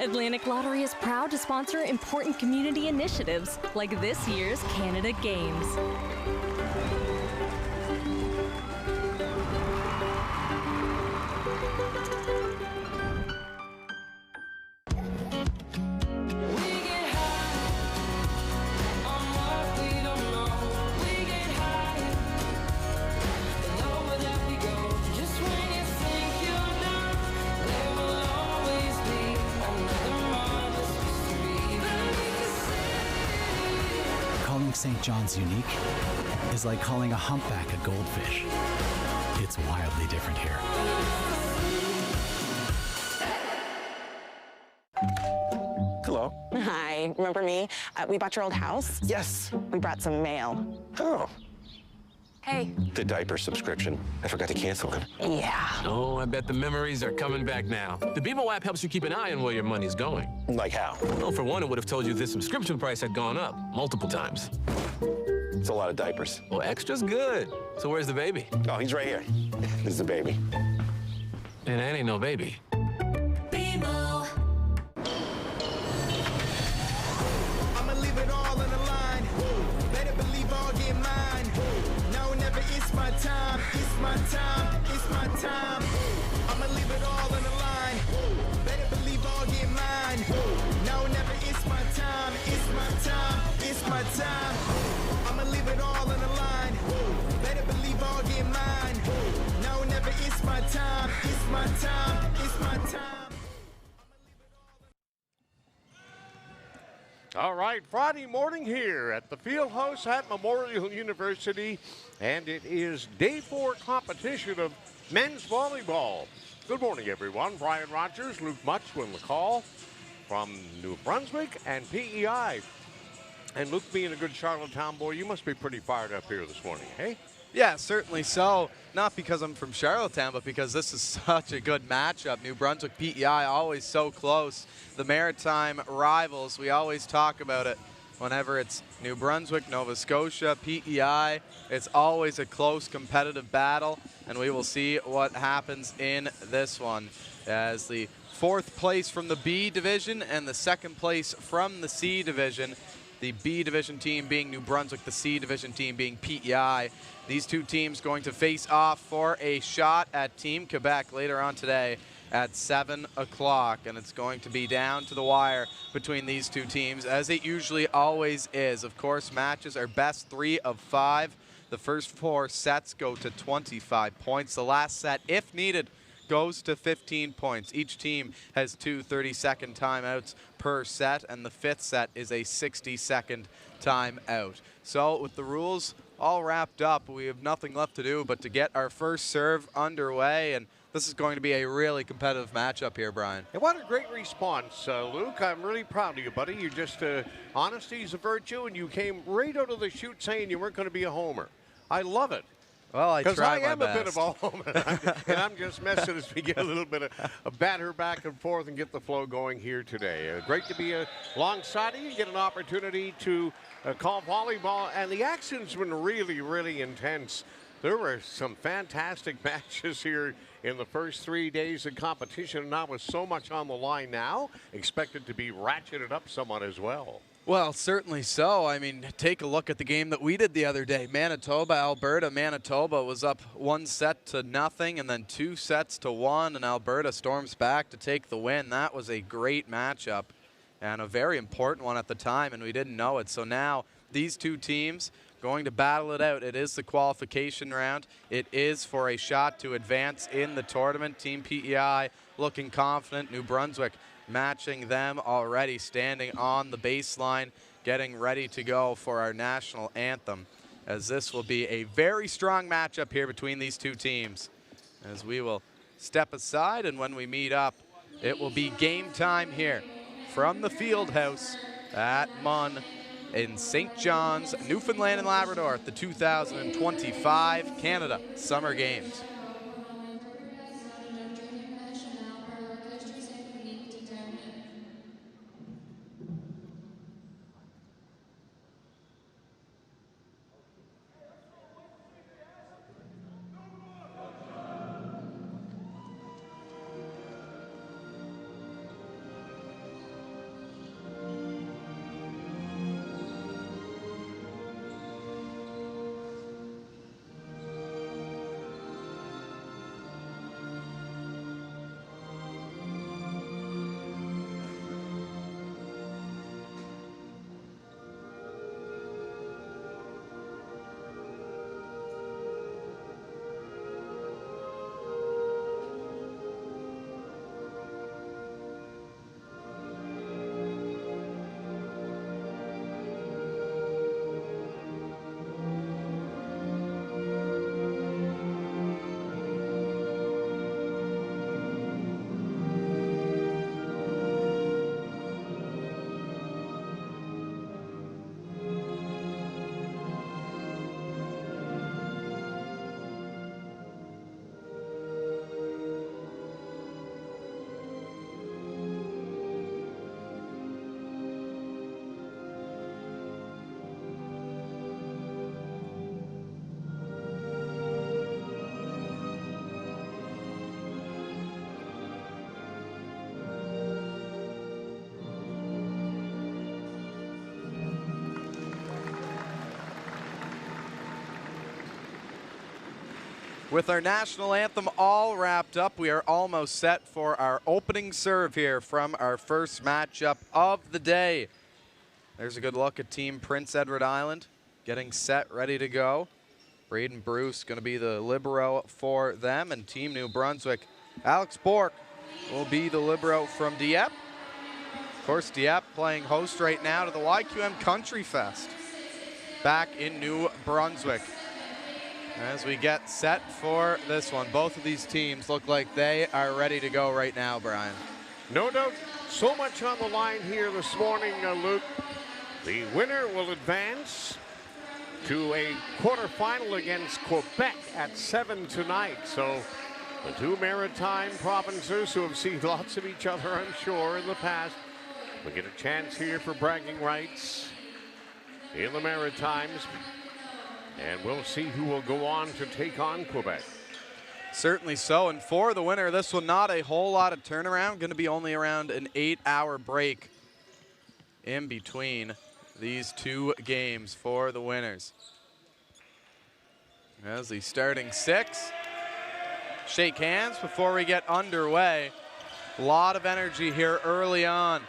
Atlantic Lottery is proud to sponsor important community initiatives like this year's Canada Games. Calling St. John's unique is like calling a humpback a goldfish. It's wildly different here. Hello. Hi, remember me? We bought your old house. Yes. We brought some mail. Oh, Hey. the diaper subscription. I forgot to cancel it. Yeah. Oh, I bet the memories are coming back now. The BMO app helps you keep an eye on where your money's going. Like how? Well, for one, it would have told you this subscription price had gone up multiple times. It's a lot of diapers. Well, extra's good. So where's the baby? Oh, he's right here. This is the baby. And that ain't no baby. BMO. I'ma leave it all on the line. Better believe I'll get mine. No, never, it's my time. It's my time. It's my time. I'ma leave it all on the line. Better believe I'll get mine. No, never, it's my time. It's my time. It's my time. I'ma leave it all on the line. Better believe I'll get mine. No, never, it's my time. It's my time. It's my time. All right, Friday morning here at the field house at Memorial University, and it is day 4 competition of men's volleyball. Good morning, everyone. Brian Rogers, Luke Mutch with the call from New Brunswick and PEI. And Luke, being a good Charlottetown boy, you must be pretty fired up here this morning, hey? Yeah, certainly so. Not because I'm from Charlottetown, but because this is such a good matchup. New Brunswick, PEI, always so close. The Maritime rivals, we always talk about it. Whenever it's New Brunswick, Nova Scotia, PEI, it's always a close competitive battle, and we will see what happens in this one. As the 4th place from the B division and the 2nd place from the C division, the B division team being New Brunswick, the C division team being PEI. These two teams going to face off for a shot at Team Quebec later on today at 7 o'clock, and it's going to be down to the wire between these two teams, as it usually always is. Of course, matches are best 3 of 5. The first 4 sets go to 25 points. The last set, if needed, goes to 15 points. Each team has 2 30-second timeouts per set, and the 5th set is a 60-second timeout. So with the rules all wrapped up, we have nothing left to do but to get our first serve underway, and this is going to be a really competitive matchup here, Brian. And what a great response, Luke. I'm really proud of you, buddy. You just, honesty is a virtue, and you came right out of the chute saying you weren't going to be a homer. I love it. Well, I try my best. Because I am a bit of a homer, and I'm just messing as we get a little bit of a batter back and forth and get the flow going here today. Great to be alongside of you, get an opportunity to call volleyball, and the action's been really, really intense. There were some fantastic matches here in the first 3 days of competition, and not with so much on the line now, expected to be ratcheted up somewhat as well. Well, certainly so. I mean, take a look at the game that we did the other day. Manitoba, Alberta. Manitoba was up 1-0, and then 2-1, and Alberta storms back to take the win. That was a great matchup and a very important one at the time, and we didn't know it. So now these two teams going to battle it out. It is the qualification round. It is for a shot to advance in the tournament. Team PEI looking confident. New Brunswick matching them already, standing on the baseline, getting ready to go for our national anthem, as this will be a very strong matchup here between these two teams. As we will step aside, and when we meet up, it will be game time here from the field house at Munn in St. John's, Newfoundland and Labrador at the 2025 Canada Summer Games. With our national anthem all wrapped up, we are almost set for our opening serve here from our first matchup of the day. There's a good look at Team Prince Edward Island getting set, ready to go. Braden Bruce going to be the libero for them, and Team New Brunswick, Alex Bork will be the libero from Dieppe. Of course, Dieppe playing host right now to the YQM Country Fest back in New Brunswick. As we get set for this one, both of these teams look like they are ready to go right now, Brian. No doubt, so much on the line here this morning, Luke. The winner will advance to a quarterfinal against Quebec at 7 tonight. So the two maritime provinces who have seen lots of each other, I'm sure, in the past, will get a chance here for bragging rights in the Maritimes. And we'll see who will go on to take on Quebec. Certainly so. And for the winner, this one not a whole lot of turnaround. Going to be only around an 8-hour break in between these two games for the winners. As the starting six shake hands before we get underway. A lot of energy here early on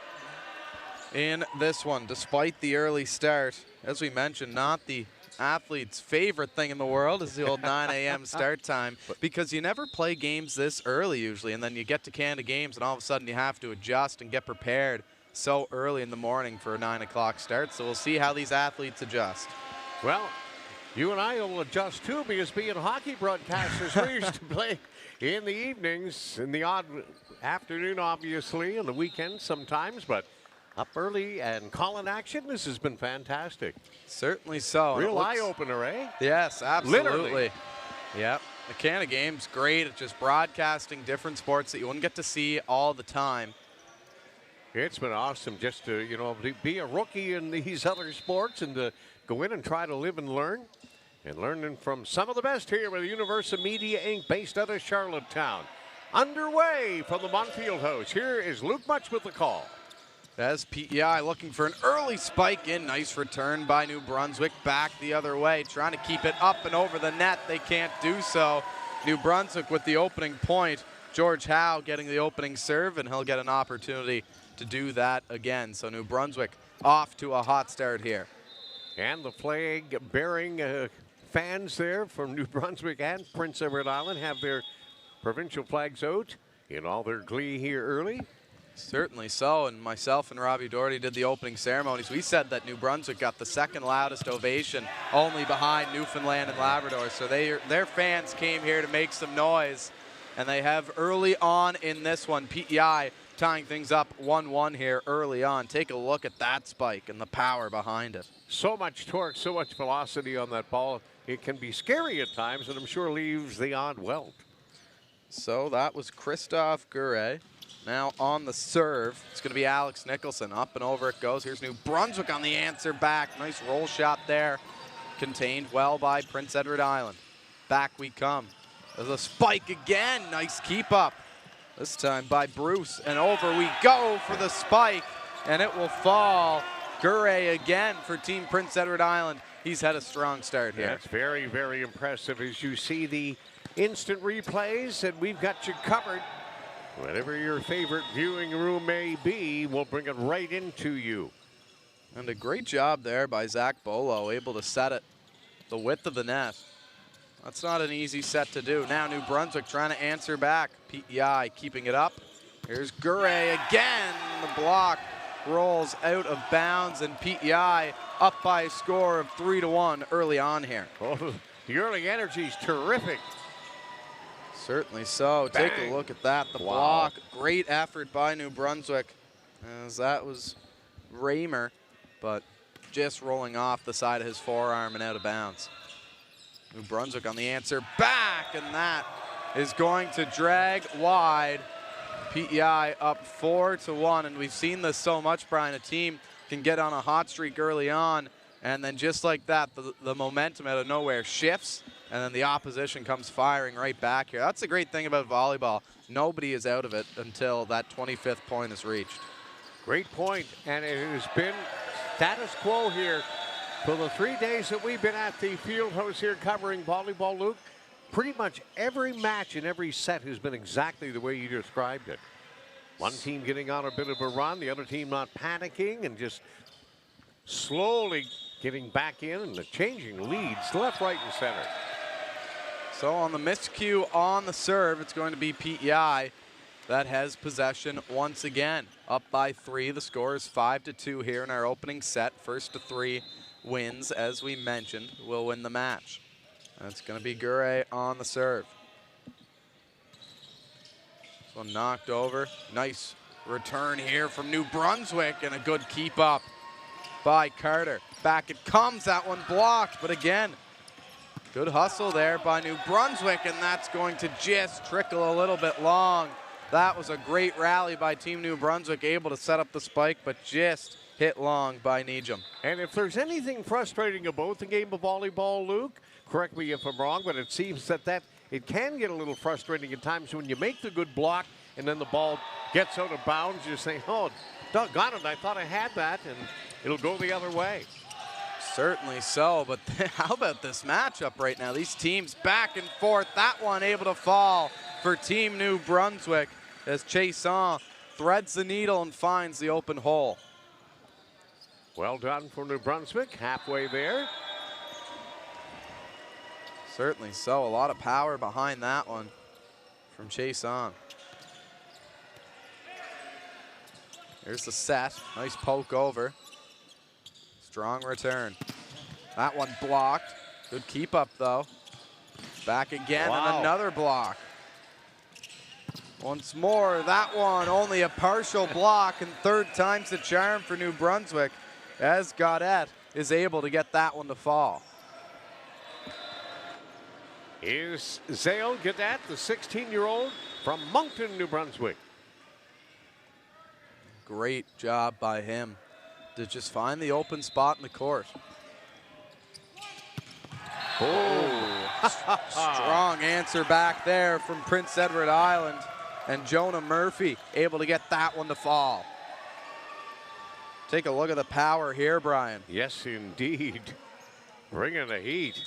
in this one, despite the early start. As we mentioned, not the athlete's favorite thing in the world is the old 9 a.m. start time, because you never play games this early usually, and then you get to Canada Games and all of a sudden you have to adjust and get prepared so early in the morning for a 9 o'clock start. So we'll see how these athletes adjust. Well, you and I will adjust too, because being hockey broadcasters, we used to play in the evenings, in the odd afternoon, obviously, and the weekends sometimes, but up early and calling action. This has been fantastic. Certainly so. Real eye-opener, eh? Yes, absolutely. Literally. Yep. The Canada Game's great at just broadcasting different sports that you wouldn't get to see all the time. It's been awesome just to, you know, be a rookie in these other sports and to go in and try to live and learn. And learning from some of the best here with Universal Media Inc., based out of Charlottetown. Underway from the Montfield House. Here is Luke Much with the call. As PEI looking for an early spike in. Nice return by New Brunswick. Back the other way, trying to keep it up and over the net. They can't do so. New Brunswick with the opening point. George Howe getting the opening serve, and he'll get an opportunity to do that again. So New Brunswick off to a hot start here. And the flag-bearing fans there from New Brunswick and Prince Edward Island have their provincial flags out in all their glee here early. Certainly so, and myself and Robbie Doherty did the opening ceremonies. We said that New Brunswick got the second loudest ovation, only behind Newfoundland and Labrador. So their fans came here to make some noise, and they have early on in this one. PEI tying things up 1-1 here early on. Take a look at that spike and the power behind it. So much torque, so much velocity on that ball. It can be scary at times, and I'm sure leaves the odd welt. So that was Christophe Guret. Now on the serve, it's going to be Alex Nicholson. Up and over it goes. Here's New Brunswick on the answer back. Nice roll shot there. Contained well by Prince Edward Island. Back we come. There's a spike again. Nice keep up. This time by Bruce. And over we go for the spike. And it will fall. Guret again for Team Prince Edward Island. He's had a strong start here. That's very, very impressive as you see the instant replays, and we've got you covered. Whatever your favorite viewing room may be, we'll bring it right into you. And a great job there by Zach Bolo, able to set it the width of the net. That's not an easy set to do. Now New Brunswick trying to answer back. PEI keeping it up. Here's Guret again. The block rolls out of bounds, and PEI up by a score of 3-1 early on here. Oh, the early energy is terrific. Certainly so. Bang. Take a look at that. The block, great effort by New Brunswick, as that was Raymer, but just rolling off the side of his forearm and out of bounds. New Brunswick on the answer back, and that is going to drag wide. PEI up 4-1, and we've seen this so much, Brian. A team can get on a hot streak early on, and then just like that, the momentum out of nowhere shifts, and then the opposition comes firing right back here. That's the great thing about volleyball. Nobody is out of it until that 25th point is reached. Great point, and it has been status quo here for the 3 days that we've been at the field house here covering volleyball, Luke. pretty much every match and every set has been exactly the way you described it. One team getting on a bit of a run, the other team not panicking and just slowly getting back in and changing leads left, right, and center. So on the miscue on the serve, it's going to be PEI that has possession once again. Up by 3. The score is 5-2 here in our opening set. First to 3 wins, as we mentioned, will win the match. That's going to be Gure on the serve. So knocked over. Nice return here from New Brunswick and a good keep up by Carter. Back it comes, that one blocked, but again, good hustle there by New Brunswick, and that's going to just trickle a little bit long. That was a great rally by Team New Brunswick, able to set up the spike, but just hit long by Needham. And if there's anything frustrating about the game of volleyball, Luke, correct me if I'm wrong, but it seems that it can get a little frustrating at times when you make the good block and then the ball gets out of bounds. You're saying, oh, doggone it, I thought I had that, and it'll go the other way. Certainly so, but how about this matchup right now? These teams back and forth. That one able to fall for Team New Brunswick as Chason threads the needle and finds the open hole. Well done for New Brunswick, halfway there. Certainly so, a lot of power behind that one from Chason. Here's the set, nice poke over. Strong return. That one blocked. Good keep up though. Back again and another block. Once more, that one only a partial block, and third time's the charm for New Brunswick as Gaudette is able to get that one to fall. Here's Zale Gaudette, the 16-year-old from Moncton, New Brunswick. Great job by him to just find the open spot in the court. Oh, strong answer back there from Prince Edward Island, and Jonah Murphy able to get that one to fall. Take a look at the power here, Brian. Yes, indeed. Bringing the heat.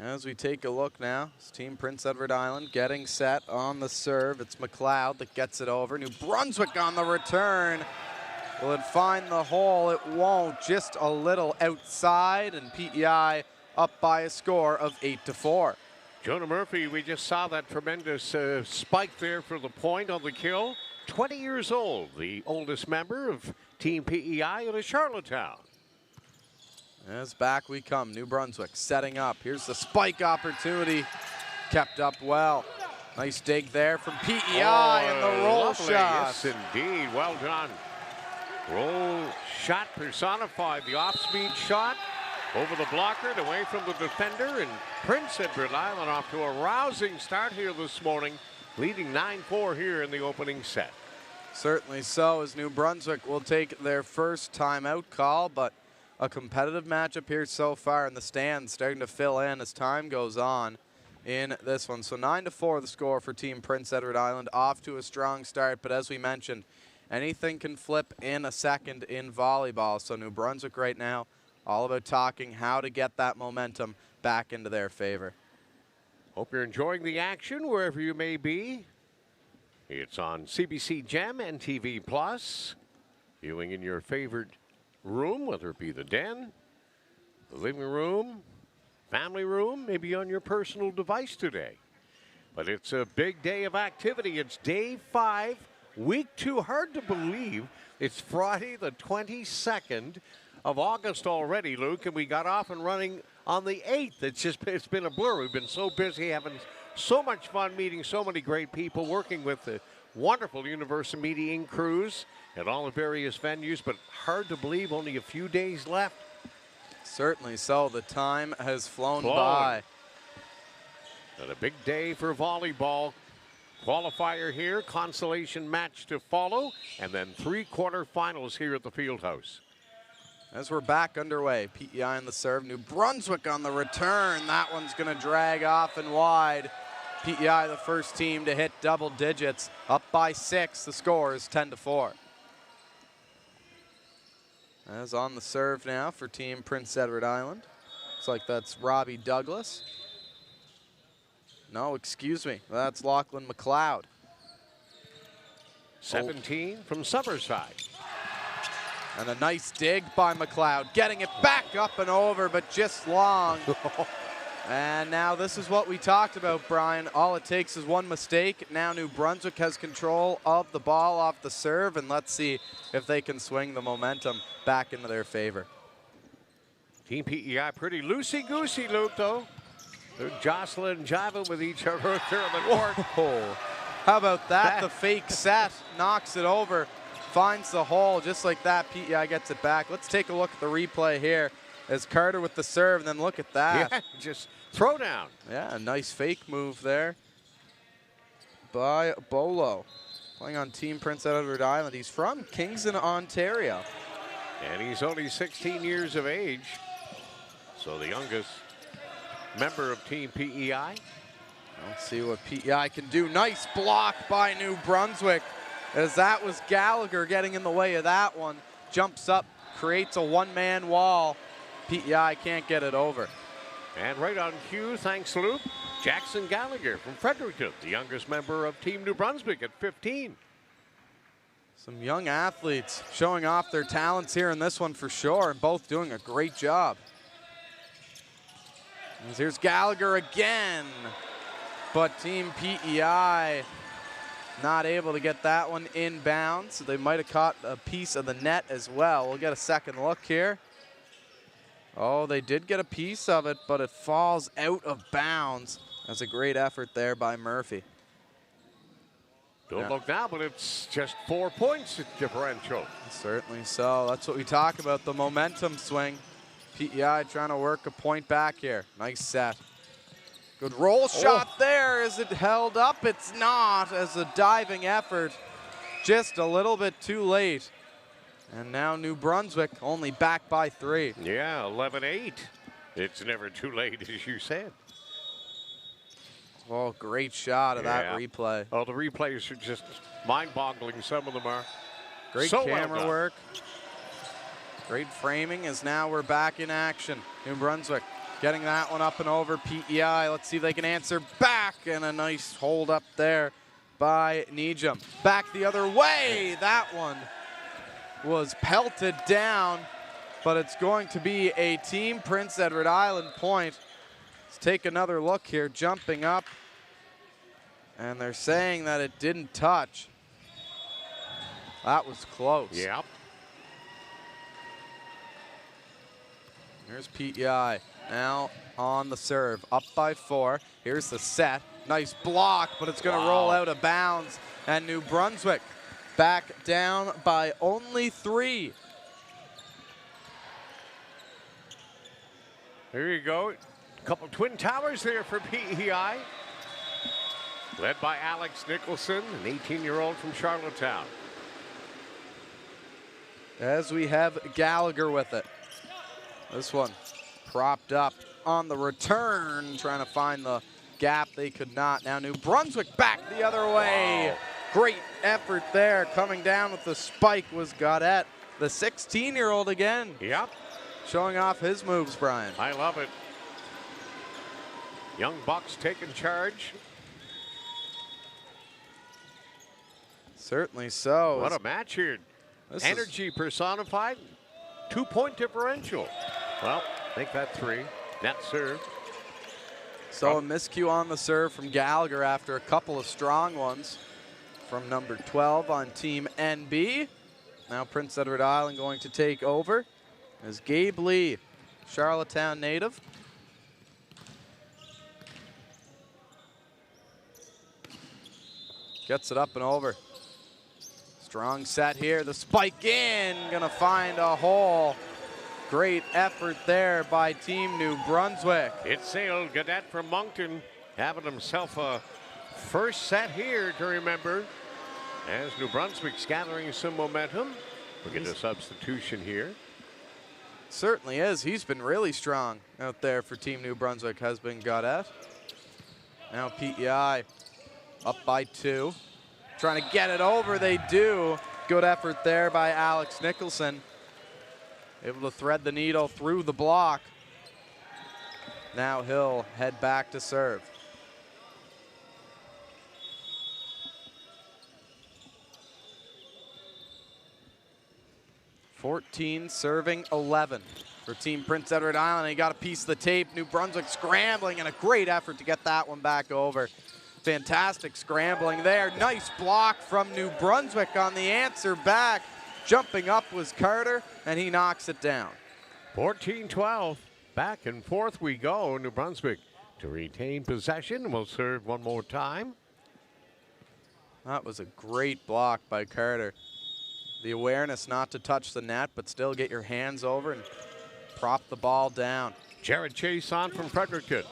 As we take a look now, it's Team Prince Edward Island getting set on the serve. It's McLeod that gets it over. New Brunswick on the return. Will it find the hole? It won't. Just a little outside, and PEI up by a score of 8-4. Jonah Murphy, we just saw that tremendous spike there for the point on the kill. 20 years old, the oldest member of Team PEI out of Charlottetown. As back we come, New Brunswick setting up. Here's the spike opportunity. Kept up well. Nice dig there from PEI and the roll lovely. shot. Yes, indeed. Well done. Roll shot personified. The off-speed shot over the blocker and away from the defender. And Prince Edward Island off to a rousing start here this morning, leading 9-4 here in the opening set. Certainly so, as New Brunswick will take their first timeout call, but a competitive matchup here so far in the stands, starting to fill in as time goes on in this one. So 9-4 the score for Team Prince Edward Island, off to a strong start, but as we mentioned, anything can flip in a second in volleyball. So New Brunswick right now, all about talking how to get that momentum back into their favor. Hope you're enjoying the action wherever you may be. It's on CBC Gem and TV Plus. Viewing in your favorite room, whether it be the den, the living room, family room, maybe on your personal device today. But it's a big day of activity. It's day 5, week 2. Hard to believe it's Friday the 22nd of August already, Luke, and we got off and running on the 8th. It's been a blur. We've been so busy, having so much fun, meeting so many great people, working with the wonderful Universal Media Inc. crews at all the various venues, but hard to believe only a few days left. Certainly so. The time has flown by. And a big day for volleyball. Qualifier here, consolation match to follow, and then 3 quarterfinals here at the Fieldhouse. As we're back underway, PEI on the serve, New Brunswick on the return. That one's going to drag off and wide. PEI the first team to hit double digits, up by 6. The score is 10-4. As on the serve now for Team Prince Edward Island. Looks like that's Robbie Douglas. No, excuse me. That's Lachlan McLeod. 17 from Summerside. And a nice dig by McLeod, getting it back up and over, but just long. And now this is what we talked about, Brian. All it takes is one mistake. Now New Brunswick has control of the ball off the serve, and let's see if they can swing the momentum back into their favor. Team PEI pretty loosey-goosey, Luke, though. They're jostling and jiving with each other out there on the court. Oh, how about that? The fake set knocks it over, finds the hole just like that. PEI gets it back. Let's take a look at the replay here as Carter with the serve, and then look at that. Yeah, just throw down. Yeah, a nice fake move there by Bolo, playing on Team Prince Edward Island. He's from Kingston, Ontario. And he's only 16 years of age, so the youngest member of Team PEI. Let's see what PEI can do. Nice block by New Brunswick, as that was Gallagher getting in the way of that one. Jumps up, creates a one-man wall. PEI can't get it over. And right on cue, thanks Luke, Jackson Gallagher from Fredericton, the youngest member of Team New Brunswick at 15. Some young athletes showing off their talents here in this one for sure, and both doing a great job. And here's Gallagher again, but Team PEI not able to get that one inbounds. So they might have caught a piece of the net as well. We'll get a second look here. Oh, they did get a piece of it, but it falls out of bounds. That's a great effort there by Murphy. Don't look now, but it's just 4 points differential. Certainly so. That's what we talk about, the momentum swing. PEI trying to work a point back here. Nice set. Good roll shot there. Is it held up? It's not, as a diving effort. Just a little bit too late. And now New Brunswick only back by 3. Yeah, 11-8. It's never too late, as you said. Oh, great shot of that replay. Oh, the replays are just mind-boggling. Some of them are. Great camera work. Great framing, as now we're back in action. New Brunswick getting that one up and over. PEI, let's see if they can answer back. And a nice hold up there by Nejum. Back the other way. That one was pelted down, but it's going to be a Team Prince Edward Island point. Let's take another look here, jumping up, and they're saying that it didn't touch. That was close. Yep. Here's PEI now on the serve, up by 4. Here's the set. Nice block, but it's going to roll out of bounds, and New Brunswick back down by only 3. There you go. A couple twin towers there for PEI. Led by Alex Nicholson, an 18-year-old from Charlottetown. As we have Gallagher with it. This one propped up on the return, trying to find the gap. They could not. Now New Brunswick back the other way. Wow. Great effort there. Coming down with the spike was Gaudette, the 16-year-old again. Yep. Showing off his moves, Brian. I love it. Young Bucks taking charge. Certainly so. What a match here. Energy personified. 2-point differential. Well, make that 3. Net serve. So a miscue on the serve from Gallagher after a couple of strong ones from number 12 on Team NB. Now Prince Edward Island going to take over as Gabe Lee, Charlottetown native. Gets it up and over. Strong set here, the spike in, gonna find a hole. Great effort there by Team New Brunswick. It sailed Gaudette from Moncton, having himself a first set here to remember. As New Brunswick's gathering some momentum. We'll get a substitution here. Certainly is. He's been really strong out there for Team New Brunswick, has been Gaudette. Now PEI up by 2. Trying to get it over, they do. Good effort there by Alex Nicholson. Able to thread the needle through the block. Now he'll head back to serve. (14 serving 11 for Team Prince Edward Island. He got a piece of the tape. New Brunswick scrambling, and a great effort to get that one back over. Fantastic scrambling there. Nice block from New Brunswick on the answer back. Jumping up was Carter, and he knocks it down. 14-12. Back and forth we go. New Brunswick to retain possession. We'll serve one more time. That was a great block by Carter. The awareness not to touch the net, but still get your hands over and prop the ball down. Jared Chase on from Fredericton.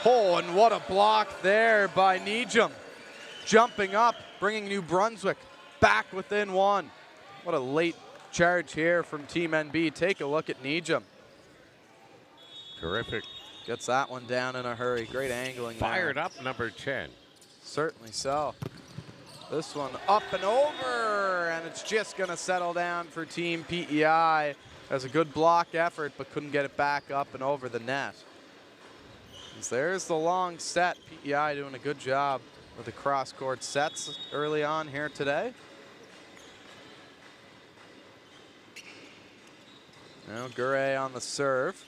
Oh, and what a block there by Nejum. Jumping up, bringing New Brunswick back within one. What a late charge here from Team NB. Take a look at Nejum. Terrific. Gets that one down in a hurry. Great angling there. Fired up, number 10. Certainly so. This one up and over, and it's just going to settle down for Team PEI. Has a good block effort, but couldn't get it back up and over the net. As there's the long set. PEI doing a good job with the cross-court sets early on here today. Now Gure on the serve.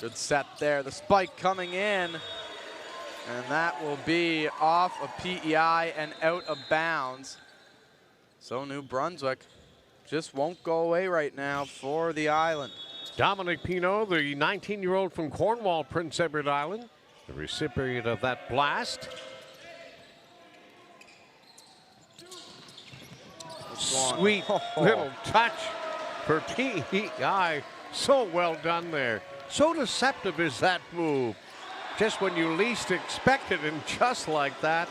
Good set there. The spike coming in. And that will be off of PEI and out of bounds. So New Brunswick just won't go away right now for the island. Dominic Pino, the 19-year-old from Cornwall, Prince Edward Island, the recipient of that blast. Sweet little touch for PEI. So well done there. So deceptive is that move. Just when you least expect it, and just like that.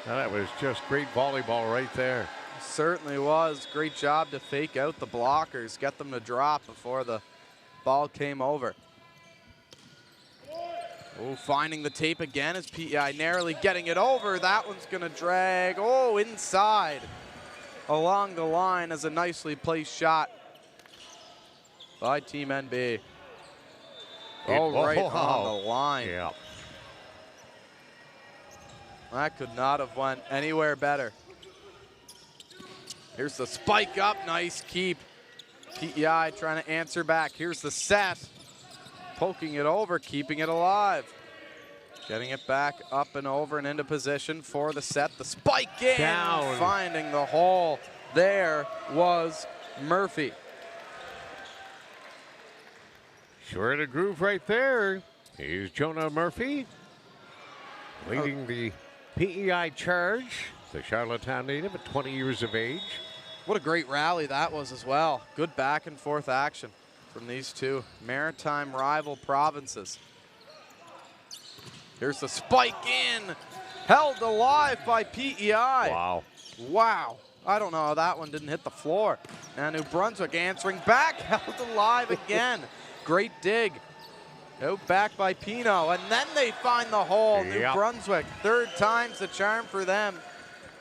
Now that was just great volleyball right there. Certainly was. Great job to fake out the blockers, get them to drop before the ball came over. Oh, finding the tape again as PEI narrowly getting it over. That one's going to drag. Oh, inside. Along the line as a nicely placed shot by Team NB. Oh, right on the line. Yeah. That could not have went anywhere better. Here's the spike up. Nice keep. PEI trying to answer back. Here's the set. Poking it over, keeping it alive. Getting it back up and over and into position for the set. The spike in. Down. Finding the hole. There was Murphy. Sure to groove right there. Here's Jonah Murphy leading the PEI charge. The Charlottetown native at 20 years of age. What a great rally that was as well. Good back and forth action from these two maritime rival provinces. Here's the spike in. Held alive by PEI. Wow. Wow. I don't know how that one didn't hit the floor. And New Brunswick answering back. Held alive again. Great dig. Out back by Pino. And then they find the hole. New Brunswick. Third time's the charm for them.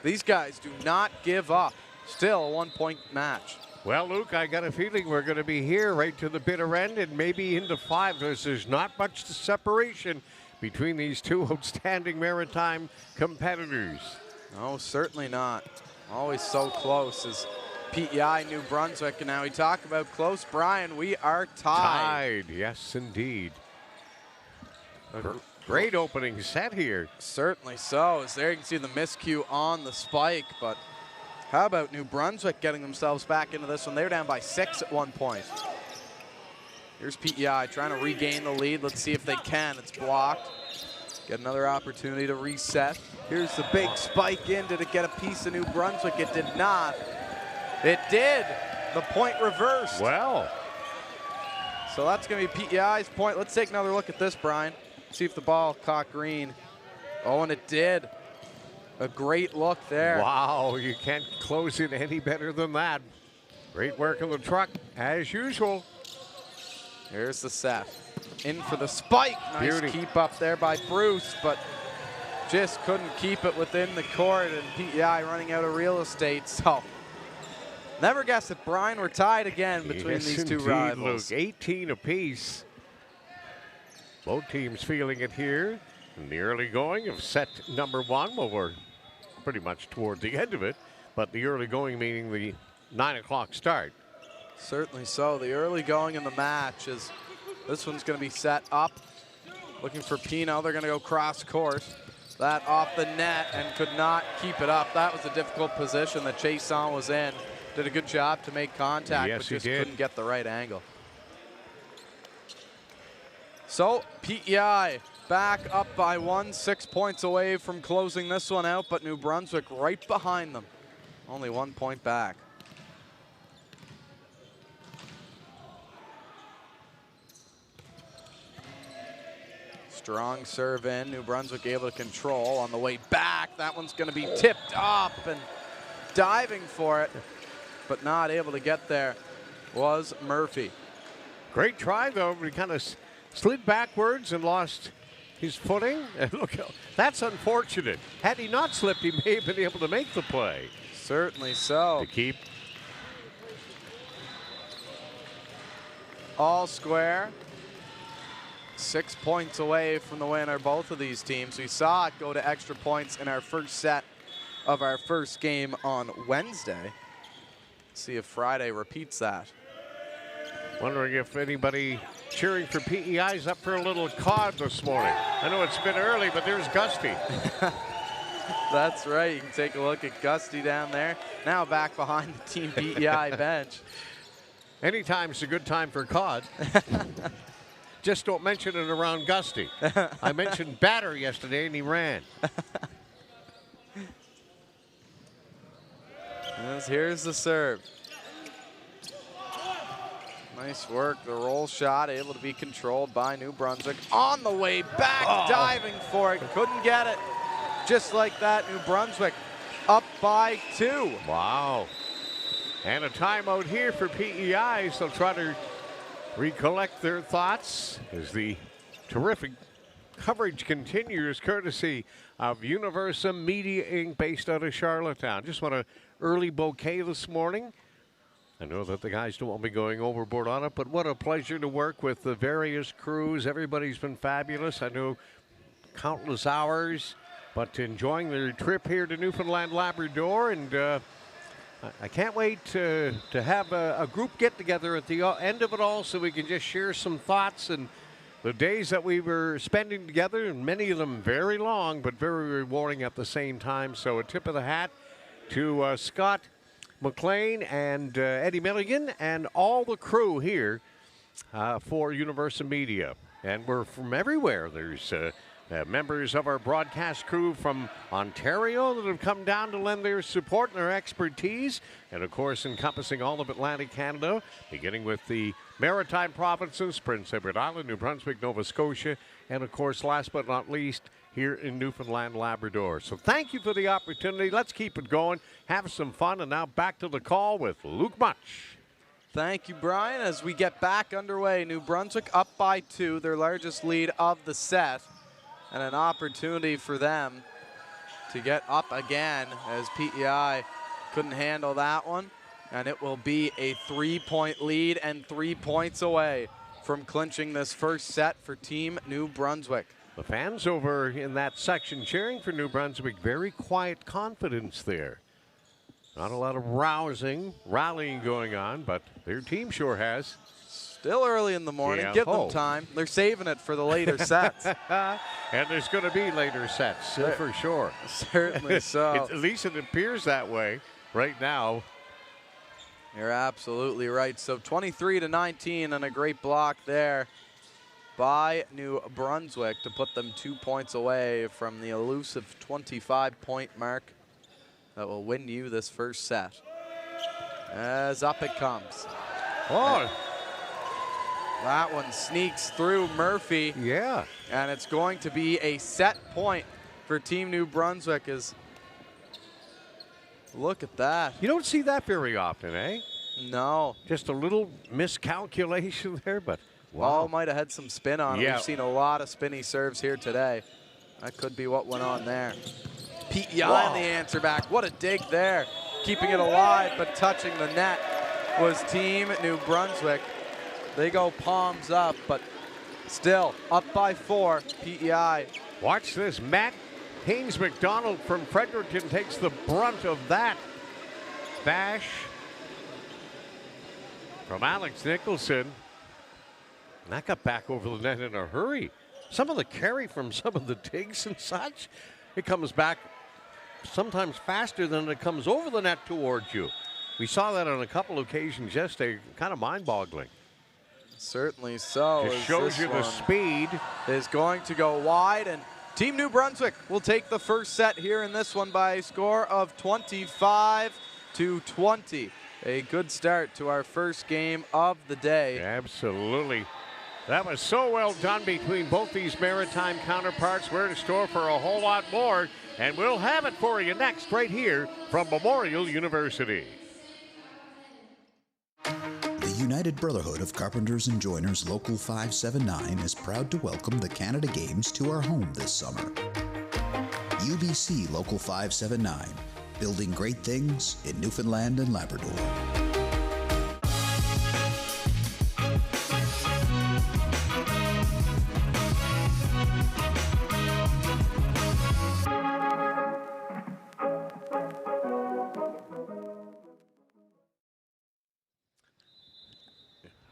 These guys do not give up. Still a one-point match. Well, Luke, I got a feeling we're going to be here right to the bitter end and maybe into five, because there's not much separation between these two outstanding maritime competitors. No, certainly not. Always so close as PEI New Brunswick. And now we talk about close, Brian. We are tied. Yes, indeed. Great opening set here. Certainly so. As there you can see the miscue on the spike, but how about New Brunswick getting themselves back into this one? They were down by 6 at one point. Here's PEI trying to regain the lead. Let's see if they can. It's blocked. Get another opportunity to reset. Here's the big spike in. Did it get a piece of New Brunswick? It did not. It did. The point reversed. Well. So that's going to be PEI's point. Let's take another look at this, Brian. See if the ball caught green. Oh, and it did. A great look there. Wow, you can't close it any better than that. Great work on the truck, as usual. Here's the set. In for the spike. Nice keep up there by Bruce, but just couldn't keep it within the court, and PEI running out of real estate. So never guessed that, Brian, we're tied again between these two rivals. Luke, 18 apiece. Both teams feeling it here in the early going of set number 1. Well, we're pretty much toward the end of it, but the early going meaning the 9 o'clock start. Certainly so. The early going in the match is this one's going to be set up. Looking for Pino. They're going to go cross court. That off the net and could not keep it up. That was a difficult position that Chason was in. Did a good job to make contact, Yes, but he just did. couldn't get the right angle. So PEI back up by 1, 6 points away from closing this one out, but New Brunswick right behind them. Only 1 point back. Strong serve in. New Brunswick able to control on the way back. That one's going to be tipped up and diving for it, but not able to get there was Murphy. Great try, though, but he kind of slid backwards and lost his footing. And look, that's unfortunate. Had he not slipped, he may have been able to make the play. Certainly so. To keep. All square. 6 points away from the winner, both of these teams. We saw it go to extra points in our first set of our first game on Wednesday. See if Friday repeats that. Wondering if anybody cheering for PEI is up for a little cod this morning. I know it's a bit early, but there's Gusty. That's right. You can take a look at Gusty down there. Now back behind the Team PEI bench. Anytime's a good time for cod. Just don't mention it around Gusty. I mentioned batter yesterday and he ran. Here's the serve. Nice work. The roll shot able to be controlled by New Brunswick. On the way back, diving for it. Couldn't get it. Just like that, New Brunswick up by 2. Wow. And a timeout here for PEI. So they'll try to recollect their thoughts as the terrific coverage continues, courtesy of Universum Media Inc. based out of Charlottetown. Just want an early bouquet this morning. I know that the guys don't want me going overboard on it, but what a pleasure to work with the various crews. Everybody's been fabulous. I know countless hours, but enjoying their trip here to Newfoundland, Labrador, and I can't wait to have a group get-together at the end of it all so we can just share some thoughts and the days that we were spending together, and many of them very long but very rewarding at the same time. So a tip of the hat to Scott McLean and Eddie Milligan and all the crew here for Universum Media. And we're from everywhere. There's members of our broadcast crew from Ontario that have come down to lend their support and their expertise, and of course encompassing all of Atlantic Canada, beginning with the Maritime Provinces, Prince Edward Island, New Brunswick, Nova Scotia, and of course last but not least here in Newfoundland, Labrador. So thank you for the opportunity. Let's keep it going, have some fun, and now back to the call with Luke Much. Thank you, Brian. As we get back underway, New Brunswick up by 2, their largest lead of the set. And an opportunity for them to get up again as PEI couldn't handle that one. And it will be a 3-point lead and 3 points away from clinching this first set for Team New Brunswick. The fans over in that section cheering for New Brunswick, very quiet confidence there. Not a lot of rallying going on, but their team sure has. Still early in the morning. Yeah. Give them time. They're saving it for the later sets. And there's going to be later sets, for sure. Certainly so. At least it appears that way right now. You're absolutely right. So 23-19 and a great block there by New Brunswick to put them 2 points away from the elusive 25-point mark that will win you this first set. As up it comes. Oh. That one sneaks through Murphy. Yeah. And it's going to be a set point for Team New Brunswick. Look at that. You don't see that very often, eh? No. Just a little miscalculation there, but wow. Ball might have had some spin on it. Yeah. We've seen a lot of spinny serves here today. That could be what went on there. PEI on the answer back. What a dig there. Keeping it alive, but touching the net was Team New Brunswick. They go palms up, but Still up by 4, PEI. Watch this. Matt Haynes McDonald from Fredericton takes the brunt of that bash from Alex Nicholson. And that got back over the net in a hurry. Some of the carry from some of the digs and such, it comes back sometimes faster than it comes over the net towards you. We saw that on a couple occasions yesterday, kind of mind-boggling. Certainly so. It shows you the speed. Is going to go wide, and Team New Brunswick will take the first set here in this one by a score of 25-20. A good start to our first game of the day. Absolutely. That was so well done between both these Maritime counterparts. We're in store for a whole lot more, and we'll have it for you next right here from Memorial University. The United Brotherhood of Carpenters and Joiners Local 579 is proud to welcome the Canada Games to our home this summer. UBC Local 579, building great things in Newfoundland and Labrador.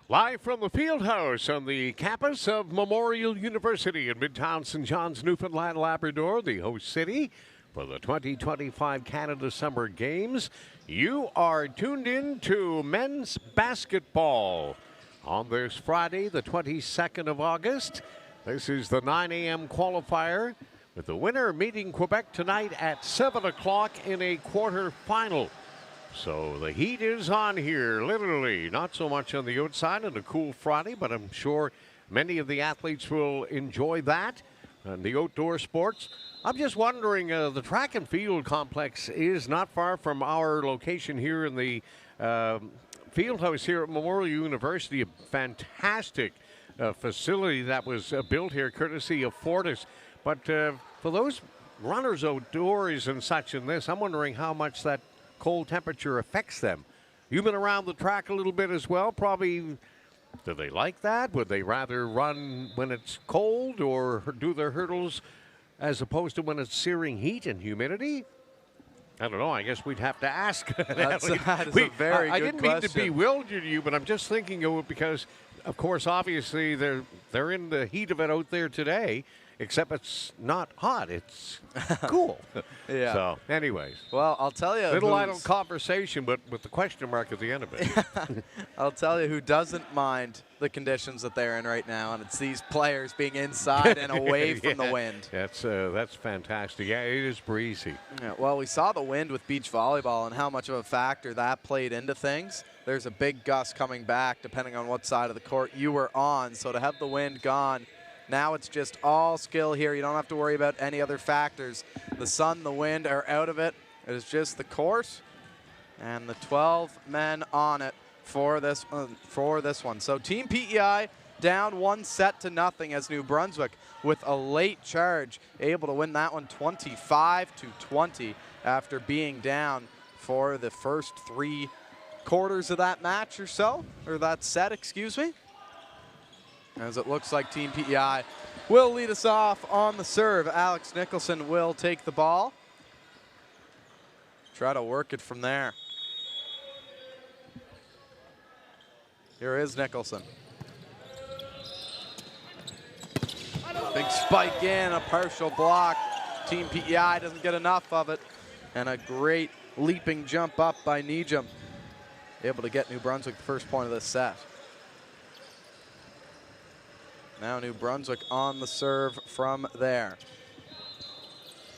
Live from the field house on the campus of Memorial University in Midtown St. John's, Newfoundland and Labrador, the host city for the 2025 Canada Summer Games. You are tuned in to men's basketball on this Friday, the 22nd of August. This is the 9 a.m. qualifier with the winner meeting Quebec tonight at 7 o'clock in a quarterfinal. So the heat is on here, literally. Not so much on the outside on a cool Friday, but I'm sure many of the athletes will enjoy that and the outdoor sports. I'm just wondering, the track and field complex is not far from our location here in the field house here at Memorial University. A fantastic facility that was built here courtesy of Fortis. But for those runners outdoors and such in this, I'm wondering how much that cold temperature affects them. You've been around the track a little bit as well. Probably, do they like that? Would they rather run when it's cold or do their hurdles as opposed to when it's searing heat and humidity? I don't know. I guess we'd have to ask. That is a very good question. I didn't mean to bewilder you, but I'm just thinking of it because, of course, obviously they're in the heat of it out there today. Except it's not hot, it's cool. Yeah. So, anyways. Well, I'll tell you. Little idle conversation, but with the question mark at the end of it. I'll tell you who doesn't mind the conditions that they're in right now, and it's these players being inside and away from the wind. That's fantastic. Yeah, it is breezy. Yeah, well, we saw the wind with beach volleyball and how much of a factor that played into things. There's a big gust coming back depending on what side of the court you were on, so to have the wind gone, now it's just all skill here. You don't have to worry about any other factors. The sun, the wind are out of it. It is just the court and the 12 men on it for this one. So Team PEI down 1-0 as New Brunswick with a late charge able to win that one 25-20 after being down for the first 3 quarters of that match or so, or that set, excuse me. As it looks like Team PEI will lead us off on the serve. Alex Nicholson will take the ball. Try to work it from there. Here is Nicholson. Big spike in, a partial block. Team PEI doesn't get enough of it. And a great leaping jump up by Nijam. Able to get New Brunswick the first point of this set. Now New Brunswick on the serve from there.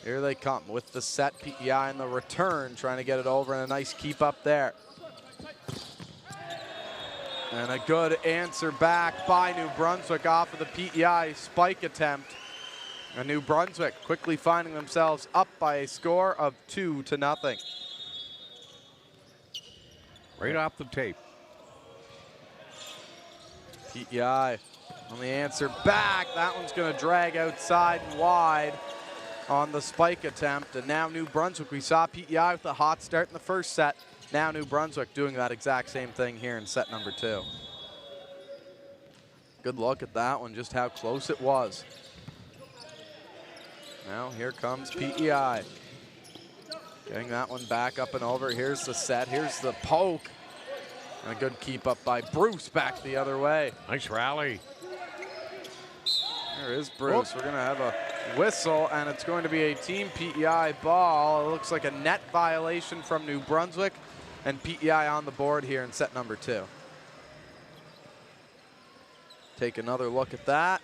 Here they come with the set. PEI in the return, trying to get it over, and a nice keep up there. And a good answer back by New Brunswick off of the PEI spike attempt. And New Brunswick quickly finding themselves up by a score of 2-0. Right off the tape. PEI on the answer back. That one's going to drag outside and wide on the spike attempt. And now New Brunswick, we saw PEI with a hot start in the first set. Now New Brunswick doing that exact same thing here in set number 2. Good look at that one, just how close it was. Now here comes PEI. Getting that one back up and over. Here's the set, here's the poke. And a good keep up by Bruce back the other way. Nice rally. There is Bruce. We're going to have a whistle, and it's going to be a Team PEI ball. It looks like a net violation from New Brunswick, and PEI on the board here in set number 2. Take another look at that.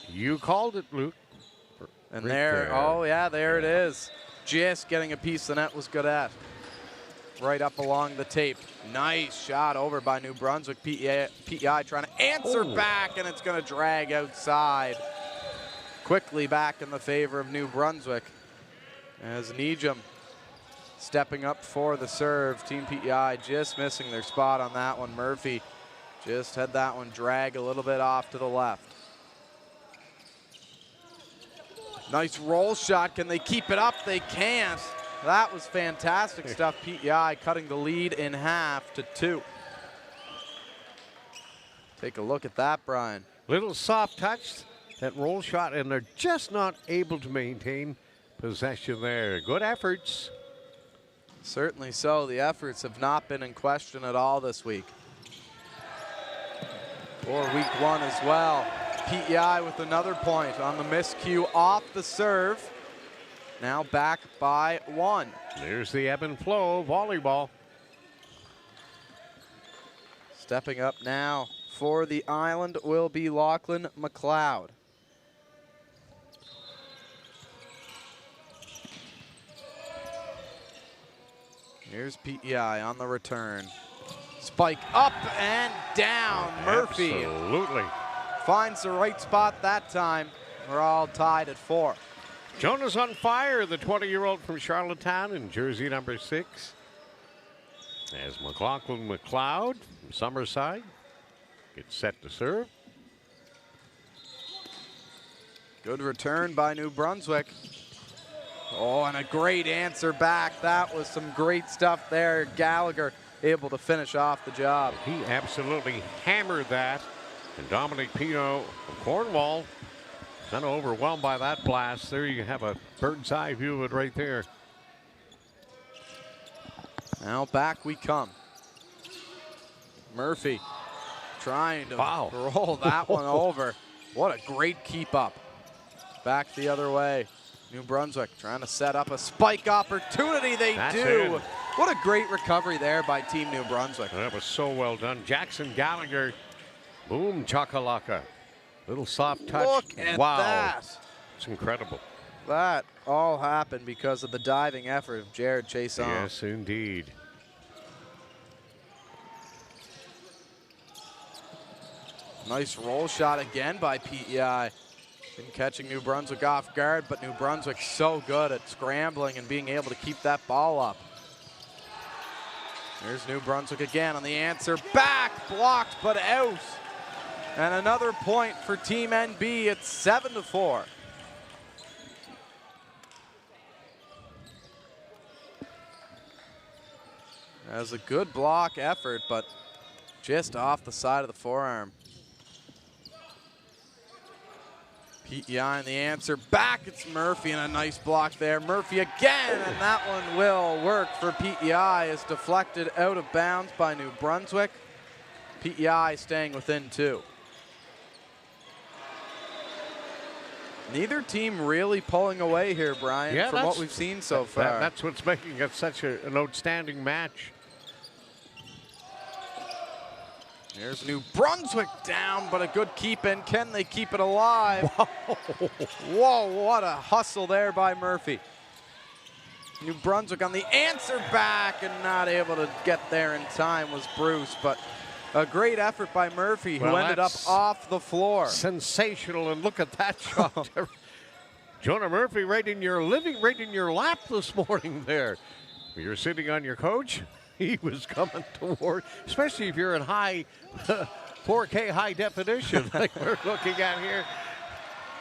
You called it, Luke. And there, oh yeah, there it is. Just getting a piece the net was good at. Right up along the tape. Nice shot over by New Brunswick. PEI trying to answer back, and it's going to drag outside. Quickly back in the favor of New Brunswick as Nejum stepping up for the serve. Team PEI just missing their spot on that one. Murphy just had that one drag a little bit off to the left. Nice roll shot. Can they keep it up? They can't. That was fantastic stuff. PEI cutting the lead in half to 2. Take a look at that, Brian. Little soft touch, that roll shot, and they're just not able to maintain possession there. Good efforts. Certainly so. The efforts have not been in question at all this week. Or week 1 as well. PEI with another point on the miscue off the serve. Now back by 1. There's the ebb and flow volleyball. Stepping up now for the island will be Lachlan McLeod. Here's PEI on the return. Spike up and down. Murphy Absolutely. finds the right spot that time. We're all tied at 4. Jonah's on fire, the 20-year-old from Charlottetown in jersey number 6. As McLaughlin McLeod from Summerside gets set to serve. Good return by New Brunswick. Oh, and a great answer back. That was some great stuff there. Gallagher able to finish off the job. He absolutely hammered that. And Dominic Pino of Cornwall kind of overwhelmed by that blast. There you have a bird's eye view of it right there. Now back we come. Murphy trying to roll that one over. What a great keep up. Back the other way. New Brunswick trying to set up a spike opportunity. They do. What a great recovery there by Team New Brunswick. That was so well done. Jackson Gallagher, boom, chakalaka. Little soft touch. Look at that. It's incredible. That all happened because of the diving effort of Jared Chason. Yes, indeed. Nice roll shot again by PEI. Been catching New Brunswick off guard, but New Brunswick so good at scrambling and being able to keep that ball up. There's New Brunswick again on the answer. Back, blocked, but out. And another point for Team NB. It's 7-4. That was a good block effort, but just off the side of the forearm. PEI on the answer. Back, it's Murphy, and a nice block there. Murphy again, and that one will work for PEI. Is deflected out of bounds by New Brunswick. PEI staying within 2. Neither team really pulling away here, Brian, from what we've seen so far. That's what's making it such an outstanding match. Here's New Brunswick down, but a good keep in. Can they keep it alive? Whoa, what a hustle there by Murphy. New Brunswick on the answer back, and not able to get there in time was Bruce, but a great effort by Murphy, who ended up off the floor. Sensational, and look at that shot. Jonah Murphy right in your lap this morning there. You're sitting on your couch. He was coming toward, especially if you're in high 4K high definition like we're looking at here.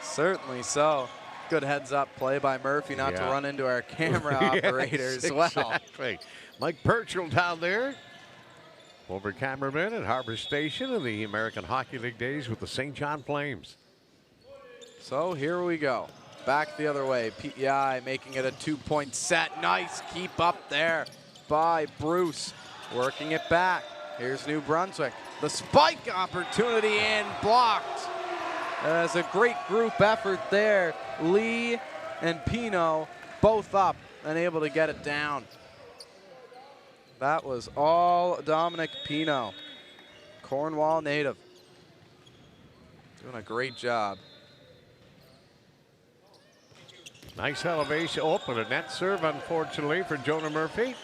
Certainly so. Good heads-up play by Murphy not to run into our camera operator as well. Exactly. Mike Purchell down there. over cameraman at Harbor Station in the American Hockey League days with the St. John Flames. So here we go. Back the other way. PEI making it a 2-point set. Nice keep up there by Bruce. Working it back. Here's New Brunswick. The spike opportunity and blocked. As a great group effort there. Lee and Pino both up and able to get it down. That was all Dominic Pino, Cornwall native. Doing a great job. Nice elevation. Oh, but a net serve, unfortunately, for Jonah Murphy.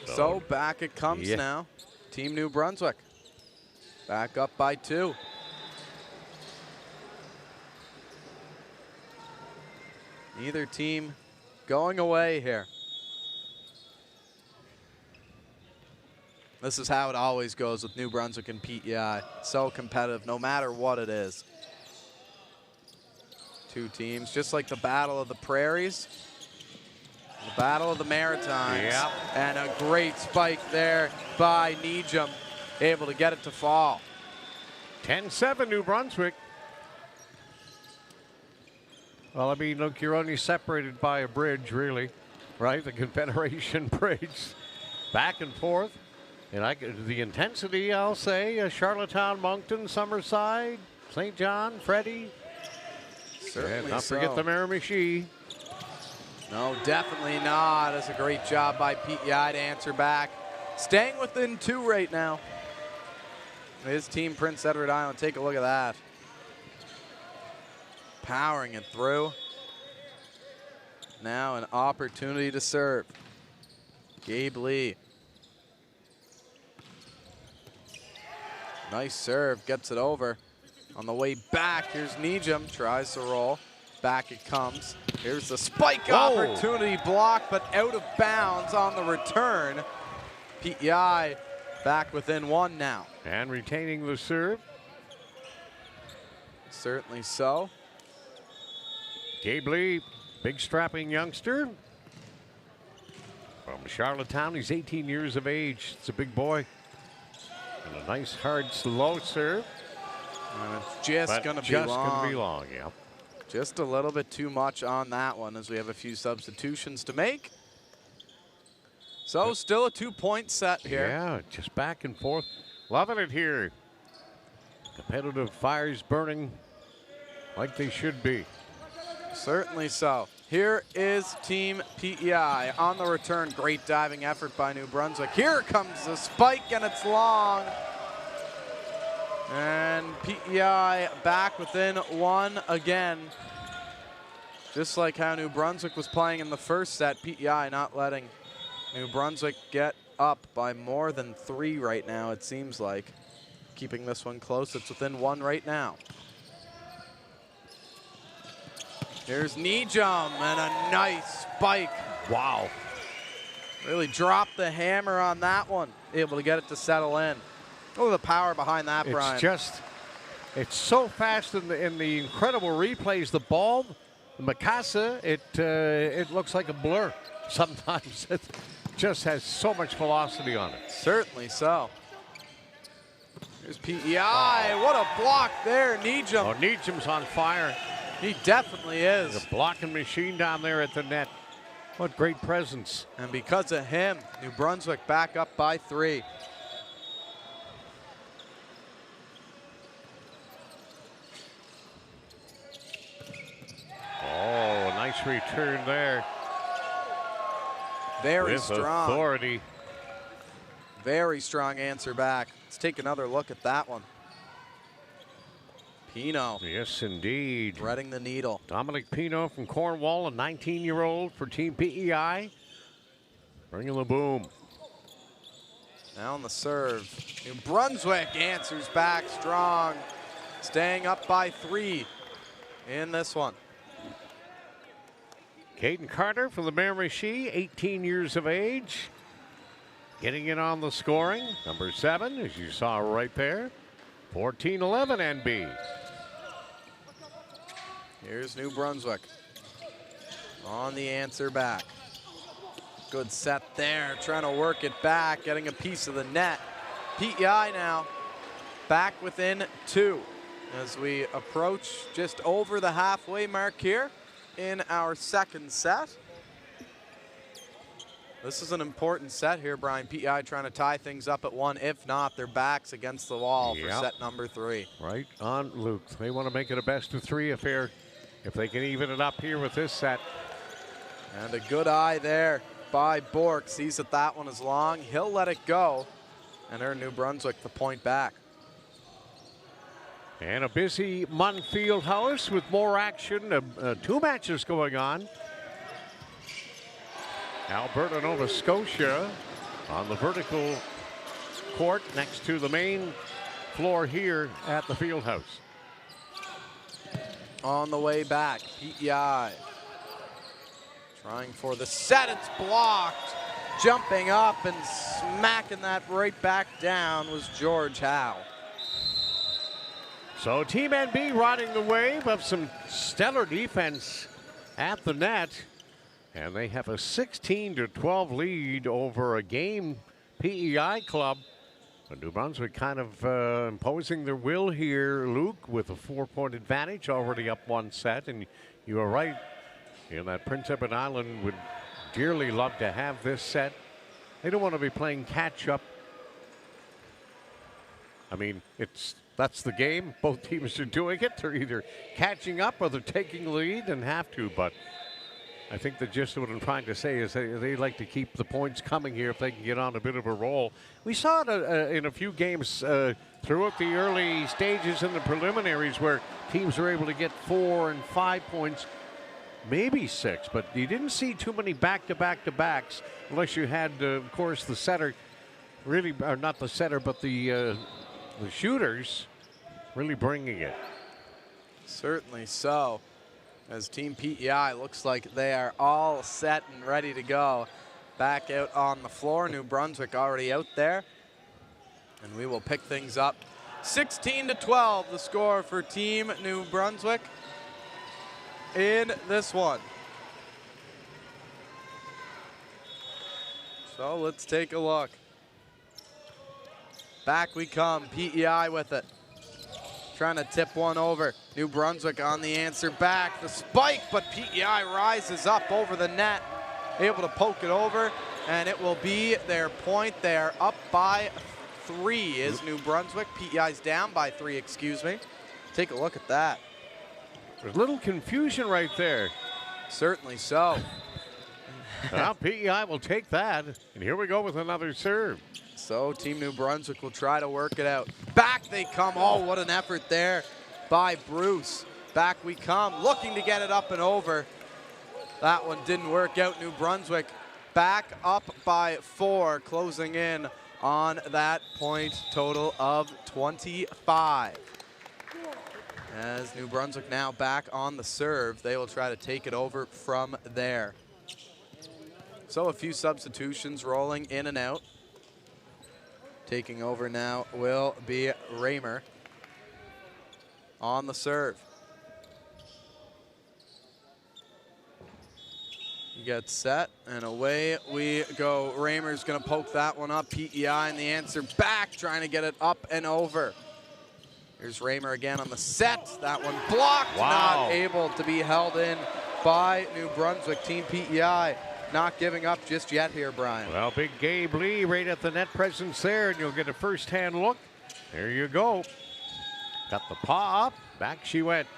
So back it comes now. Team New Brunswick. Back up by 2. Neither team going away here. This is how it always goes with New Brunswick and PEI. So competitive, no matter what it is. 2 teams, just like the Battle of the Prairies, the Battle of the Maritimes. Yep. And a great spike there by Nejum, able to get it to fall. 10-7 New Brunswick. Well, I mean, look, you're only separated by a bridge, really, right? The Confederation Bridge. Back and forth. And the intensity, I'll say, Charlottetown, Moncton, Summerside, St. John, Freddie. Certainly and not so. forget the Miramichi. No, definitely not. That's a great job by PEI to answer back. Staying within 2 right now. His team, Prince Edward Island, take a look at that. Powering it through. Now an opportunity to serve. Gabe Lee. Nice serve, gets it over. On the way back, here's Nejum, tries to roll. Back it comes. Here's the spike opportunity blocked, but out of bounds on the return. PEI back within 1 now. And retaining the serve. Certainly so. Gabe Lee, big strapping youngster. From Charlottetown, he's 18 years of age. It's a big boy. And a nice, hard, slow serve. And it's just going to be long. Just going to be long, yeah. Just a little bit too much on that one as we have a few substitutions to make. So still a 2-point set here. Yeah, just back and forth. Loving it here. Competitive fires burning like they should be. Certainly so. Here is Team PEI on the return. Great diving effort by New Brunswick. Here comes the spike, and it's long. And PEI back within 1 again. Just like how New Brunswick was playing in the first set, PEI not letting New Brunswick get up by more than 3 right now, it seems like. Keeping this one close, it's within 1 right now. Here's Nejum, and a nice spike. Wow. Really dropped the hammer on that one. Able to get it to settle in. Oh, the power behind that, Brian. It's just, it's so fast in the incredible replays. The ball, the Mikasa, it looks like a blur sometimes. It just has so much velocity on it. Certainly so. Here's PEI. What a block there, Nejum. Oh, Nejum's on fire. He definitely is. There's a blocking machine down there at the net. What great presence. And because of him, New Brunswick back up by 3. Oh, nice return there. Very with strong. Authority. Very strong answer back. Let's take another look at that one. Pino. Yes, indeed. Threading the needle. Dominic Pino from Cornwall, a 19-year-old for Team PEI. Bringing the boom. Now on the serve. New Brunswick answers back strong. Staying up by 3 in this one. Caden Carter from the Miramichi, 18 years of age. Getting in on the scoring. Number 7, as you saw right there. 14-11 NB. Here's New Brunswick on the answer back. Good set there, trying to work it back, getting a piece of the net. PEI now back within 2 as we approach just over the halfway mark here in our second set. This is an important set here, Brian. PEI trying to tie things up at 1. If not, their backs against the wall for set number 3. Right on, Luke. They want to make it a best-of-3 affair if they can even it up here with this set. And a good eye there by Bork. Sees that one is long. He'll let it go and earn New Brunswick the point back. And a busy Munn Field House with more action. 2 matches going on. Alberta, Nova Scotia on the vertical court next to the main floor here at the field house. On the way back, PEI trying for the set. It's blocked. Jumping up and smacking that right back down was George Howe. So Team NB riding the wave of some stellar defense at the net. And they have a 16-12 lead over a game PEI club. New Brunswick kind of imposing their will here, Luke, with a 4-point advantage, already up 1 set. And you are right, that Prince Edward Island would dearly love to have this set. They don't want to be playing catch up. I mean, that's the game. Both teams are doing it. They're either catching up or they're taking the lead and have to, but I think the gist of what I'm trying to say is they like to keep the points coming here if they can get on a bit of a roll. We saw it in a few games throughout the early stages in the preliminaries where teams are able to get 4 and 5 points, maybe 6, but you didn't see too many back-to-back-to-backs unless you had, of course, the setter, really, or not the setter, but the shooters really bringing it. Certainly so. As Team PEI looks like they are all set and ready to go. Back out on the floor. New Brunswick already out there. And we will pick things up. 16-12 the score for Team New Brunswick in this one. So let's take a look. Back we come. PEI with it. Trying to tip one over. New Brunswick on the answer back. The spike, but PEI rises up over the net. Able to poke it over, and it will be their point. They are up by 3 is New Brunswick. PEI's down by 3, excuse me. Take a look at that. There's a little confusion right there. Certainly so. Well, PEI will take that, and here we go with another serve. So Team New Brunswick will try to work it out. Back they come. Oh, what an effort there by Bruce. Back we come, looking to get it up and over. That one didn't work out. New Brunswick back up by 4, closing in on that point total of 25. As New Brunswick now back on the serve, they will try to take it over from there. So a few substitutions rolling in and out. Taking over now will be Raymer on the serve. You get set, and away we go. Raymer's going to poke that one up. PEI and the answer back, trying to get it up and over. Here's Raymer again on the set. That one blocked, not able to be held in by New Brunswick. Team PEI not giving up just yet here, Brian. Well, big Gabe Lee right at the net presence there, and you'll get a first-hand look. There you go. Got the paw up. Back she went.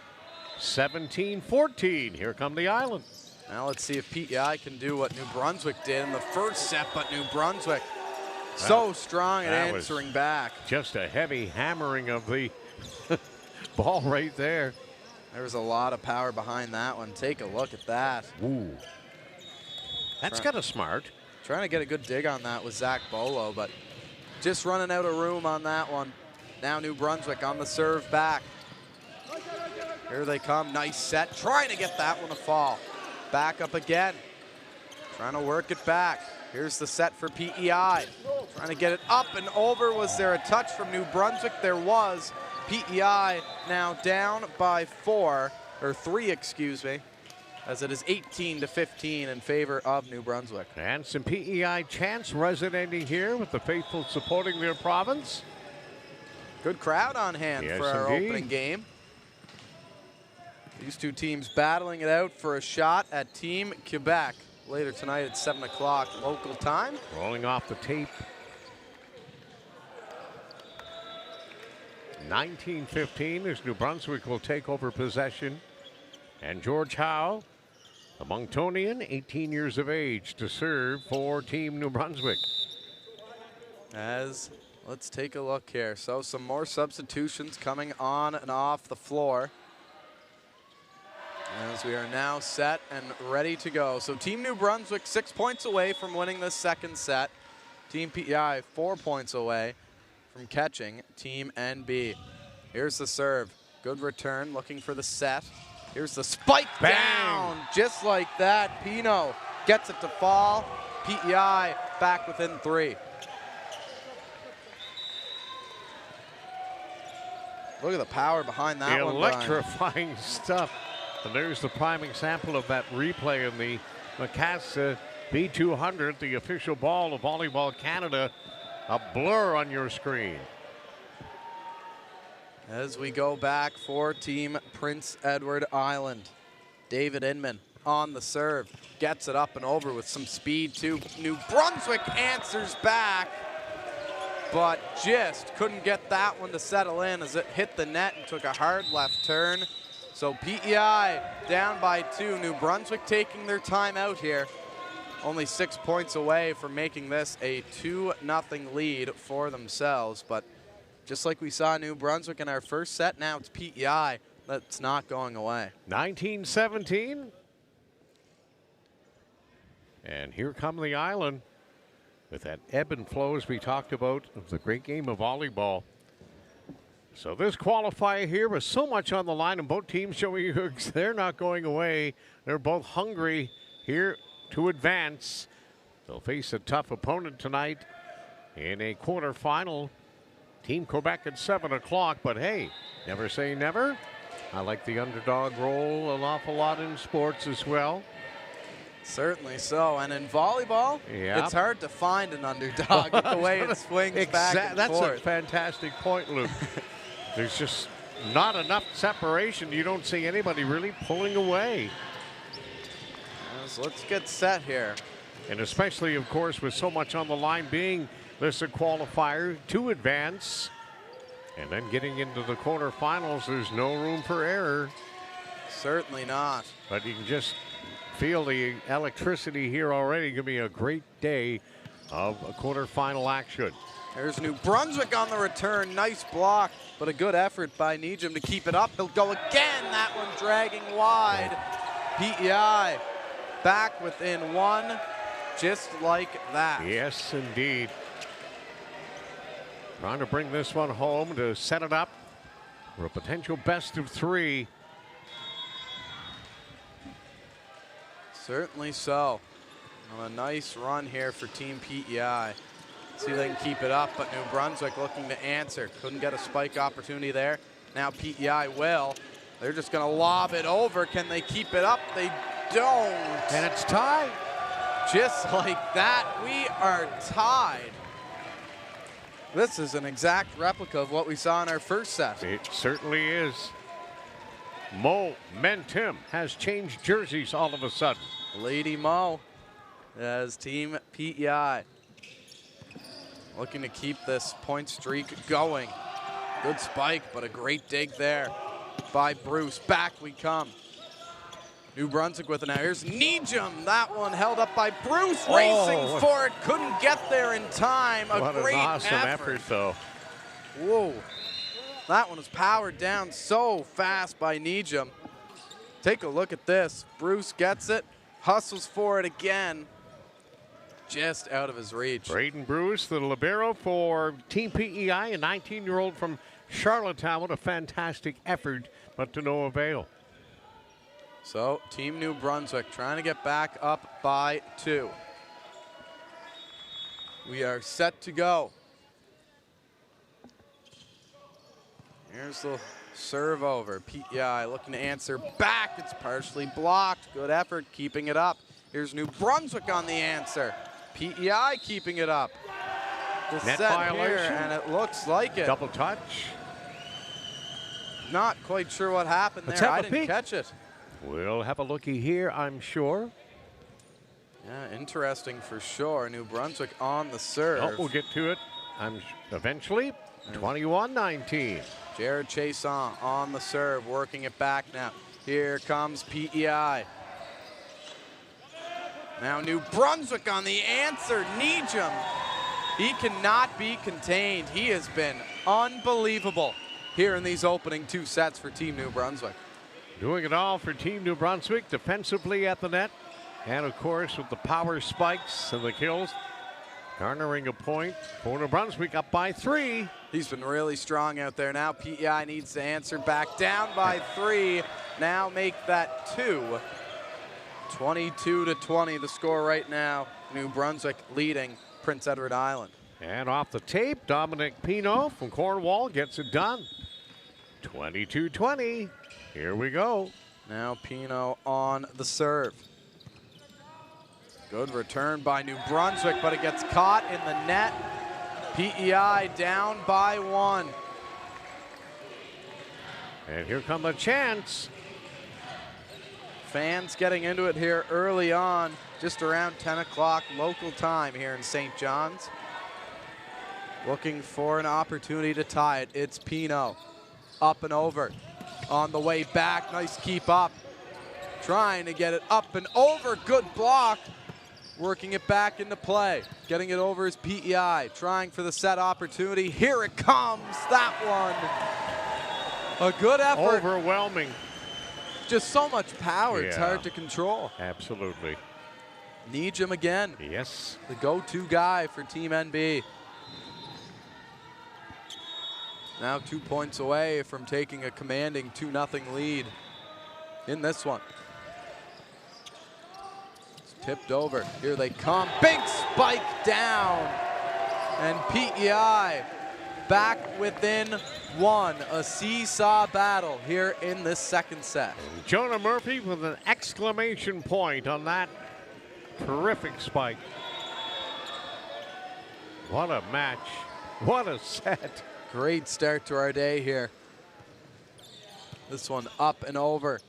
17-14. Here come the Island. Now let's see if PEI can do what New Brunswick did in the first set, but New Brunswick so strong at answering back. Just a heavy hammering of the ball right there. There was a lot of power behind that one. Take a look at that. Ooh. That's kind of smart. Trying to get a good dig on that with Zach Bolo, but just running out of room on that one. Now New Brunswick on the serve back. Here they come, nice set. Trying to get that one to fall. Back up again. Trying to work it back. Here's the set for PEI. Trying to get it up and over. Was there a touch from New Brunswick? There was. PEI now down by 3, excuse me. as it is 18-15 in favor of New Brunswick. And some PEI chants resonating here with the faithful supporting their province. Good crowd on hand Yes, for our indeed. opening game. These two teams battling it out for a shot at Team Quebec later tonight at 7 o'clock local time. Rolling off the tape. 19-15 as New Brunswick will take over possession. And George Howe, the Monctonian, 18 years of age, to serve for Team New Brunswick. As let's take a look here. So some more substitutions coming on and off the floor. As we are now set and ready to go. So Team New Brunswick 6 points away from winning the second set. Team PEI 4 points away from catching Team NB. Here's the serve. Good return, looking for the set. Here's the spike. Bang! Down, just like that. Pino gets it to fall. PEI back within 3. Look at the power behind that one, Brian. Electrifying stuff. And there's the prime example of that replay in the Macassa B200, the official ball of Volleyball Canada. A blur on your screen. As we go back for Team Prince Edward Island. David Inman on the serve. Gets it up and over with some speed too. New Brunswick answers back, but just couldn't get that one to settle in as it hit the net and took a hard left turn. So PEI down by 2. New Brunswick taking their time out here. Only 6 points away from making this a 2-0 lead for themselves. But just like we saw New Brunswick in our first set, now it's PEI that's not going away. 19-17. And here come the Island with that ebb and flow as we talked about of the great game of volleyball. So this qualifier here with so much on the line and both teams showing you they're not going away. They're both hungry here to advance. They'll face a tough opponent tonight in a quarterfinal. Team Quebec at 7 o'clock, but hey, never say never. I like the underdog role an awful lot in sports as well. Certainly so, and in volleyball, it's hard to find an underdog with the way it swings back and That's forth. a fantastic point, Luke. There's just not enough separation. You don't see anybody really pulling away. So let's get set here. And especially, of course, with so much on the line being this a qualifier to advance. And then getting into the quarterfinals, there's no room for error. Certainly not. But you can just feel the electricity here already. Going to be a great day of a quarterfinal action. There's New Brunswick on the return. Nice block, but a good effort by Nijum to keep it up. He'll go again. That one dragging wide. PEI back within 1, just like that. Yes, indeed. Trying to bring this one home to set it up for a potential best of 3. Certainly so. A nice run here for Team PEI. See if they can keep it up, but New Brunswick looking to answer. Couldn't get a spike opportunity there. Now PEI will. They're just going to lob it over. Can they keep it up? They don't. And it's tied. Just like that, we are tied. This is an exact replica of what we saw in our first set. It certainly is. Momentum has changed jerseys all of a sudden. Lady Mo as Team PEI looking to keep this point streak going. Good spike, but a great dig there by Bruce. Back we come. New Brunswick with it now. Here's Nijum. That one held up by Bruce. Racing for it. Couldn't get there in time. What a great an awesome effort, though. Whoa. That one was powered down so fast by Nijum. Take a look at this. Bruce gets it. Hustles for it again. Just out of his reach. Braden Bruce, the libero for Team PEI, a 19-year-old from Charlottetown. What a fantastic effort, but to no avail. So Team New Brunswick trying to get back up by 2. We are set to go. Here's the Serve over. PEI looking to answer back. It's partially blocked. Good effort keeping it up. Here's New Brunswick on the answer. PEI keeping it up. The Net set violation. here, and it looks like it. Double touch. Not quite sure what happened Let's there. have I a didn't peek. catch it. We'll have a looky here, I'm sure. Yeah, interesting for sure. New Brunswick on the serve. Oh, we'll get to it. Eventually. 21-19. Jared Chason on the serve, working it back now. Here comes PEI. Now New Brunswick on the answer. Nijam. He cannot be contained. He has been unbelievable here in these opening 2 sets for Team New Brunswick. Doing it all for Team New Brunswick, defensively at the net. And of course, with the power spikes and the kills, garnering a point for New Brunswick, up by 3. He's been really strong out there. Now PEI needs to answer back, down by 3. Now make that 2. 22-20 the score right now. New Brunswick leading Prince Edward Island. And off the tape, Dominic Pino from Cornwall gets it done. 22-20. Here we go. Now Pino on the serve. Good return by New Brunswick, but it gets caught in the net. PEI down by 1. And here come a chance. Fans getting into it here early on, just around 10 o'clock local time here in St. John's. Looking for an opportunity to tie it. It's Pino. Up and over. On the way back, nice keep up. Trying to get it up and over, good block. Working it back into play. Getting it over is PEI. Trying for the set opportunity. Here it comes, that one. A good effort. Overwhelming. Just so much power, it's Yeah. hard to control. Absolutely. Nijam again. Yes. The go-to guy for Team NB. Now 2 points away from taking a commanding 2-0 lead in this one. It's tipped over. Here they come. Big spike down. And PEI back within 1. A seesaw battle here in this second set. Jonah Murphy with an exclamation point on that terrific spike. What a match. What a set. Great start to our day here. This one up and over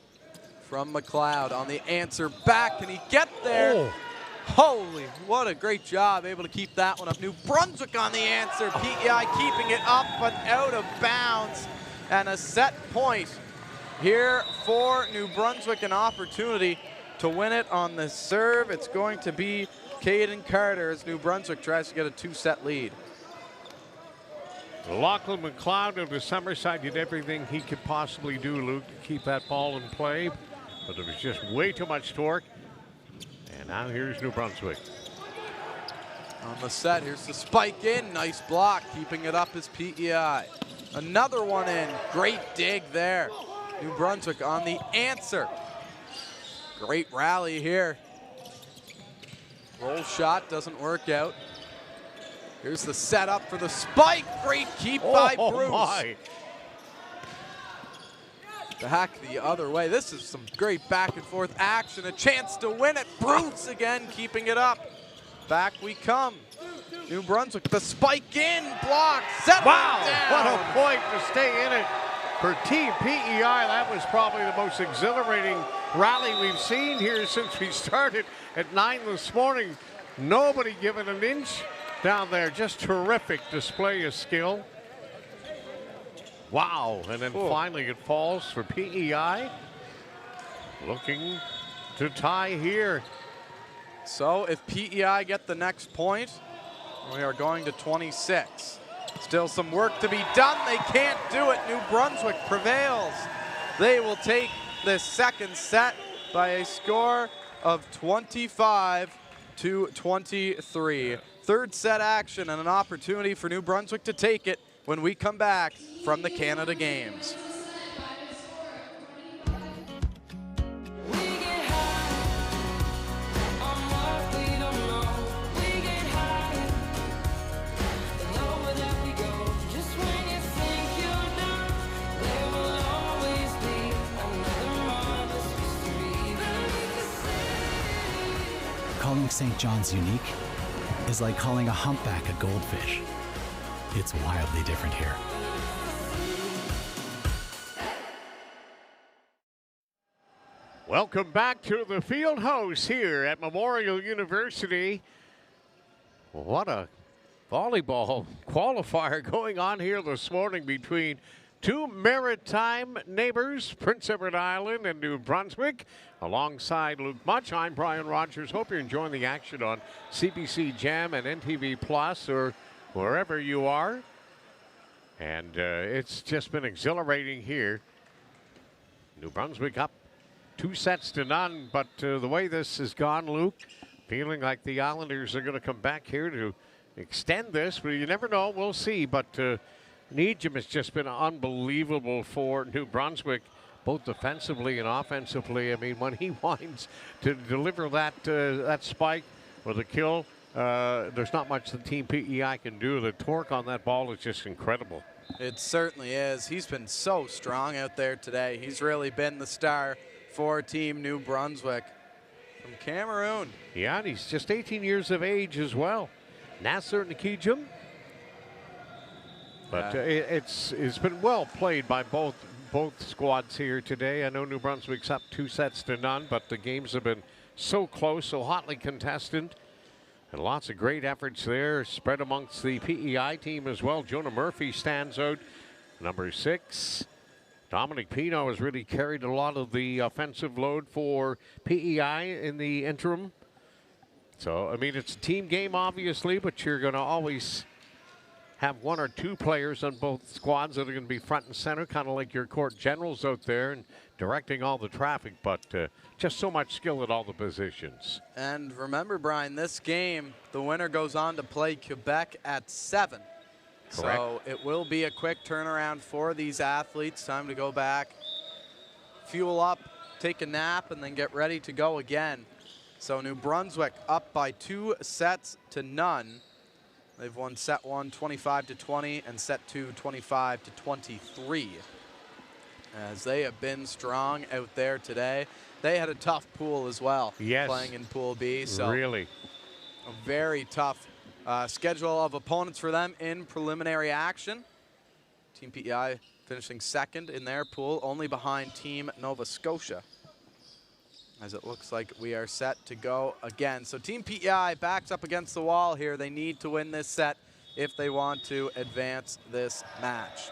from McLeod on the answer back. Can he get there? Oh. Holy, what a great job. Able to keep that one up. New Brunswick on the answer. PEI keeping it up but out of bounds. And a set point here for New Brunswick. An opportunity to win it on the serve. It's going to be Caden Carter as New Brunswick tries to get a 2-set lead. Lachlan McLeod of the Summerside did everything he could possibly do, Luke, to keep that ball in play. But there was just way too much torque. And now here's New Brunswick. On the set, here's the spike in. Nice block, keeping it up is PEI. Another one in. Great dig there. New Brunswick on the answer. Great rally here. Roll shot doesn't work out. Here's the setup for the spike. Great keep by Bruce. My. Back the other way. This is some great back and forth action. A chance to win it. Bruce again keeping it up. Back we come. New Brunswick, the spike in, block, set Wow, down. what a point to stay in it for Team PEI. That was probably the most exhilarating rally we've seen here since we started at 9 this morning. Nobody giving an inch down there. Just terrific display of skill. Wow, and then finally it falls for PEI. Looking to tie here. So if PEI get the next point, we are going to 26. Still some work to be done. They can't do it. New Brunswick prevails. They will take this second set by a score of 25-23. Third set action and an opportunity for New Brunswick to take it when we come back from the Canada Games. Calling St. John's unique is like calling a humpback a goldfish. It's wildly different here. Welcome back to the field house here at Memorial University. What a volleyball qualifier going on here this morning between two maritime neighbors, Prince Edward Island and New Brunswick. Alongside Luke Much, I'm Brian Rogers. Hope you're enjoying the action on CBC Jam and NTV Plus or wherever you are. And it's just been exhilarating here. New Brunswick up 2-0, but the way this has gone, Luke, feeling like the Islanders are going to come back here to extend this, but you never know. We'll see. But Nejum has just been unbelievable for New Brunswick, both defensively and offensively. I mean, when he winds to deliver that spike or the kill, there's not much the Team PEI can do. The torque on that ball is just incredible. It certainly is. He's been so strong out there today. He's really been the star for Team New Brunswick from Cameroon. Yeah, and he's just 18 years of age as well. Nasser Nikijum. But it's been well played by both squads here today. I know New Brunswick's up 2-0, but the games have been so close, so hotly contested. And lots of great efforts there spread amongst the PEI team as well. Jonah Murphy stands out, number 6. Dominic Pino has really carried a lot of the offensive load for PEI in the interim. So, I mean, it's a team game, obviously, but you're going to always have one or two players on both squads that are going to be front and center, kind of like your court generals out there and directing all the traffic, but just so much skill at all the positions. And remember, Brian, this game, the winner goes on to play Quebec at 7. Correct. So it will be a quick turnaround for these athletes. Time to go back, fuel up, take a nap, and then get ready to go again. So New Brunswick up by 2-0. They've won set 1 25-20 and set 2 25-23. As they have been strong out there today. They had a tough pool as well. Yes. Playing in Pool B. So really a very tough schedule of opponents for them in preliminary action. Team PEI finishing 2nd in their pool, only behind Team Nova Scotia. As it looks like we are set to go again. So Team PEI backs up against the wall here. They need to win this set if they want to advance this match.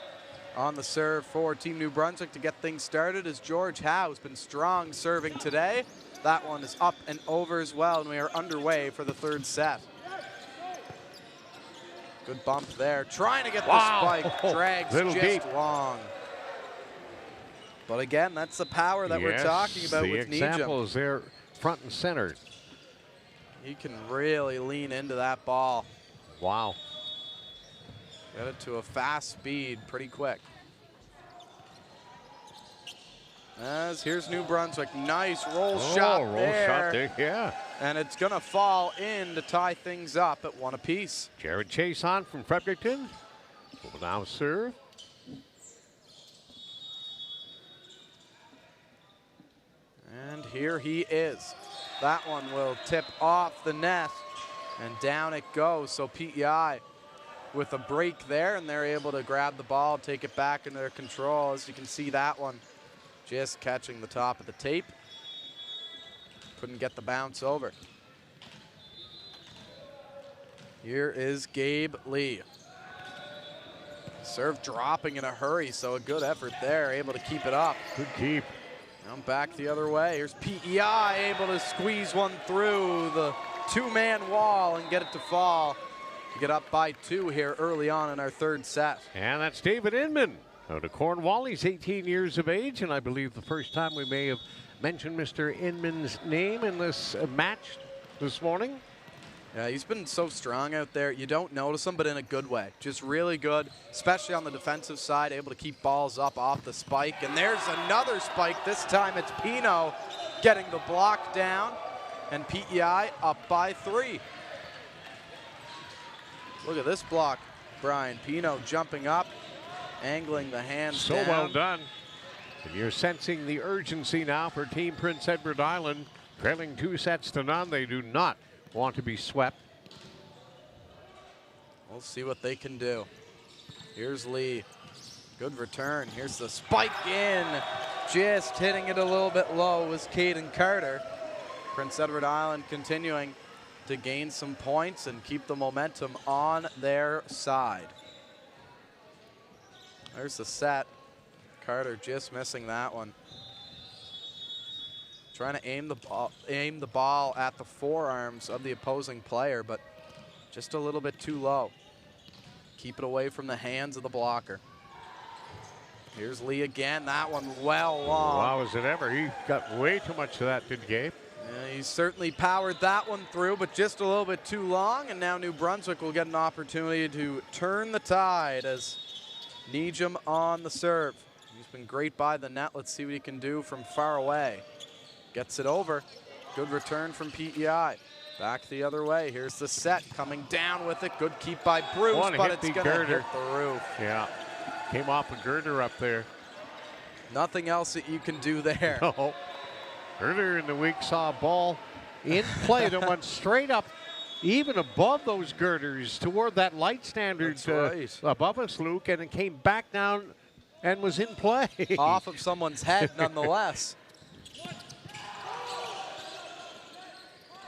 On the serve for Team New Brunswick to get things started is George Howe, who's been strong serving today. That one is up and over as well, and we are underway for the 3rd set. Good bump there. Trying to get the spike. Drags just deep. long. But again, that's the power that we're talking about with Nejum. The example is there front and center. He can really lean into that ball. Wow. Get it to a fast speed pretty quick. As here's New Brunswick. Nice roll shot there. Yeah. And it's going to fall in to tie things up at 1 apiece. Jared Chase on from Fredericton. Will now serve. And here he is. That one will tip off the net. And down it goes. So PEI with a break there, and they're able to grab the ball, take it back into their control. As you can see, that one just catching the top of the tape. Couldn't get the bounce over. Here is Gabe Lee. Serve dropping in a hurry, so a good effort there, able to keep it up. Good keep. Now back the other way. Here's PEI able to squeeze one through the 2-man wall and get it to fall. To get up by 2 here early on in our 3rd set. And that's David Inman out of Cornwall. He's 18 years of age, and I believe the first time we may have mentioned Mr. Inman's name in this match this morning. Yeah, he's been so strong out there. You don't notice him, but in a good way. Just really good, especially on the defensive side, able to keep balls up off the spike. And there's another spike. This time it's Pino getting the block down, and PEI up by 3. Look at this block, Brian. Pino jumping up, angling the hands so down. Well done. And you're sensing the urgency now for Team Prince Edward Island. Trailing 2-0. They do not want to be swept. We'll see what they can do. Here's Lee. Good return. Here's the spike in. Just hitting it a little bit low was Caden Carter. Prince Edward Island continuing to gain some points and keep the momentum on their side. There's the set. Carter just missing that one. Trying to aim the ball at the forearms of the opposing player, but just a little bit too low. Keep it away from the hands of the blocker. Here's Lee again. That one well long. Wow, was it ever? He got way too much of that, did Gabe? Yeah, he certainly powered that one through, but just a little bit too long. And now New Brunswick will get an opportunity to turn the tide as Nijum on the serve. He's been great by the net. Let's see what he can do from far away. Gets it over. Good return from PEI. Back the other way. Here's the set coming down with it. Good keep by Bruce, but it's going to hit the roof. Yeah, came off a girder up there. Nothing else that you can do there. No. Earlier in the week saw a ball in play that went straight up, even above those girders toward that light standard above us, Luke, and it came back down and was in play. Off of someone's head, nonetheless.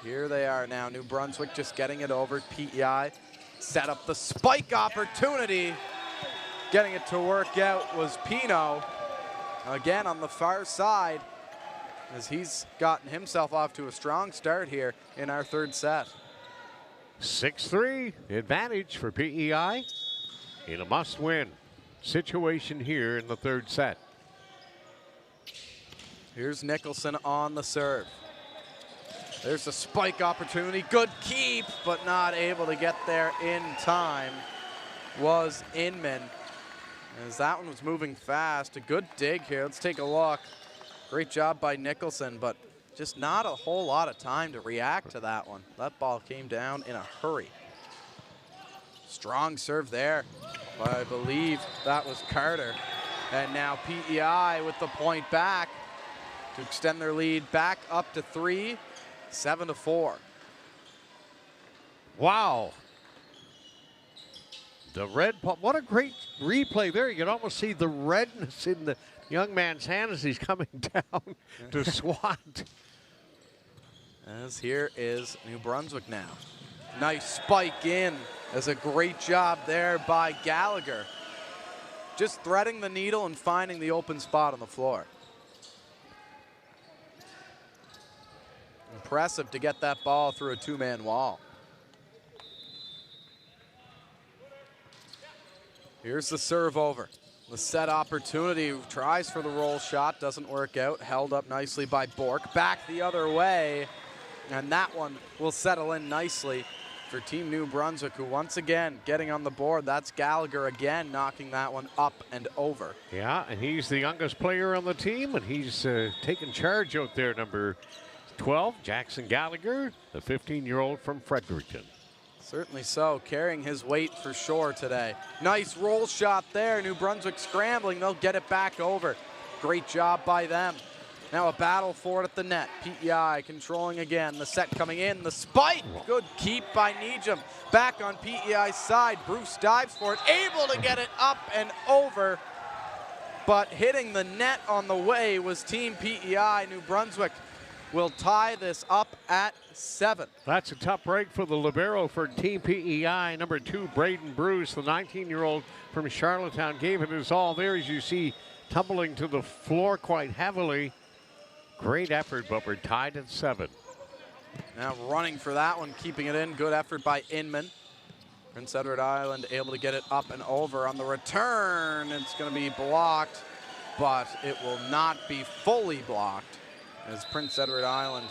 Here they are now. New Brunswick just getting it over. PEI set up the spike opportunity. Getting it to work out was Pino. Again on the far side, as he's gotten himself off to a strong start here in our third set. 6-3 advantage for PEI in a must-win situation here in the third set. Here's Nicholson on the serve. There's a spike opportunity. Good keep, but not able to get there in time was Inman. As that one was moving fast. A good dig here. Let's take a look. Great job by Nicholson, but just not a whole lot of time to react to that one. That ball came down in a hurry. Strong serve there. But I believe that was Carter. And now PEI with the point back to extend their lead back up to 3. 7-4. Wow. The red, what a great replay there. You can almost see the redness in the young man's hand as he's coming down to swat. As here is New Brunswick now. Nice spike in. That's a great job there by Gallagher. Just threading the needle and finding the open spot on the floor. Impressive to get that ball through a two-man wall. Here's the serve over. The set opportunity, tries for the roll shot, doesn't work out. Held up nicely by Bork. Back the other way, and that one will settle in nicely for Team New Brunswick, who once again getting on the board. That's Gallagher again knocking that one up and over. Yeah, and he's the youngest player on the team, and he's taking charge out there, number 12, Jackson Gallagher, the 15-year-old from Fredericton. Certainly so, carrying his weight for sure today. Nice roll shot there. New Brunswick scrambling. They'll get it back over. Great job by them. Now a battle for it at the net. PEI controlling again. The set coming in. The spike. Good keep by Nijum. Back on PEI's side. Bruce dives for it. Able to get it up and over. But hitting the net on the way was Team PEI. New Brunswick will tie this up at 7. That's a tough break for the libero for Team PEI. Number 2, Braden Bruce, the 19-year-old from Charlottetown, gave it his all there, as you see, tumbling to the floor quite heavily. Great effort, but we're tied at 7. Now running for that one, keeping it in. Good effort by Inman. Prince Edward Island able to get it up and over. On the return, it's going to be blocked, but it will not be fully blocked, as Prince Edward Island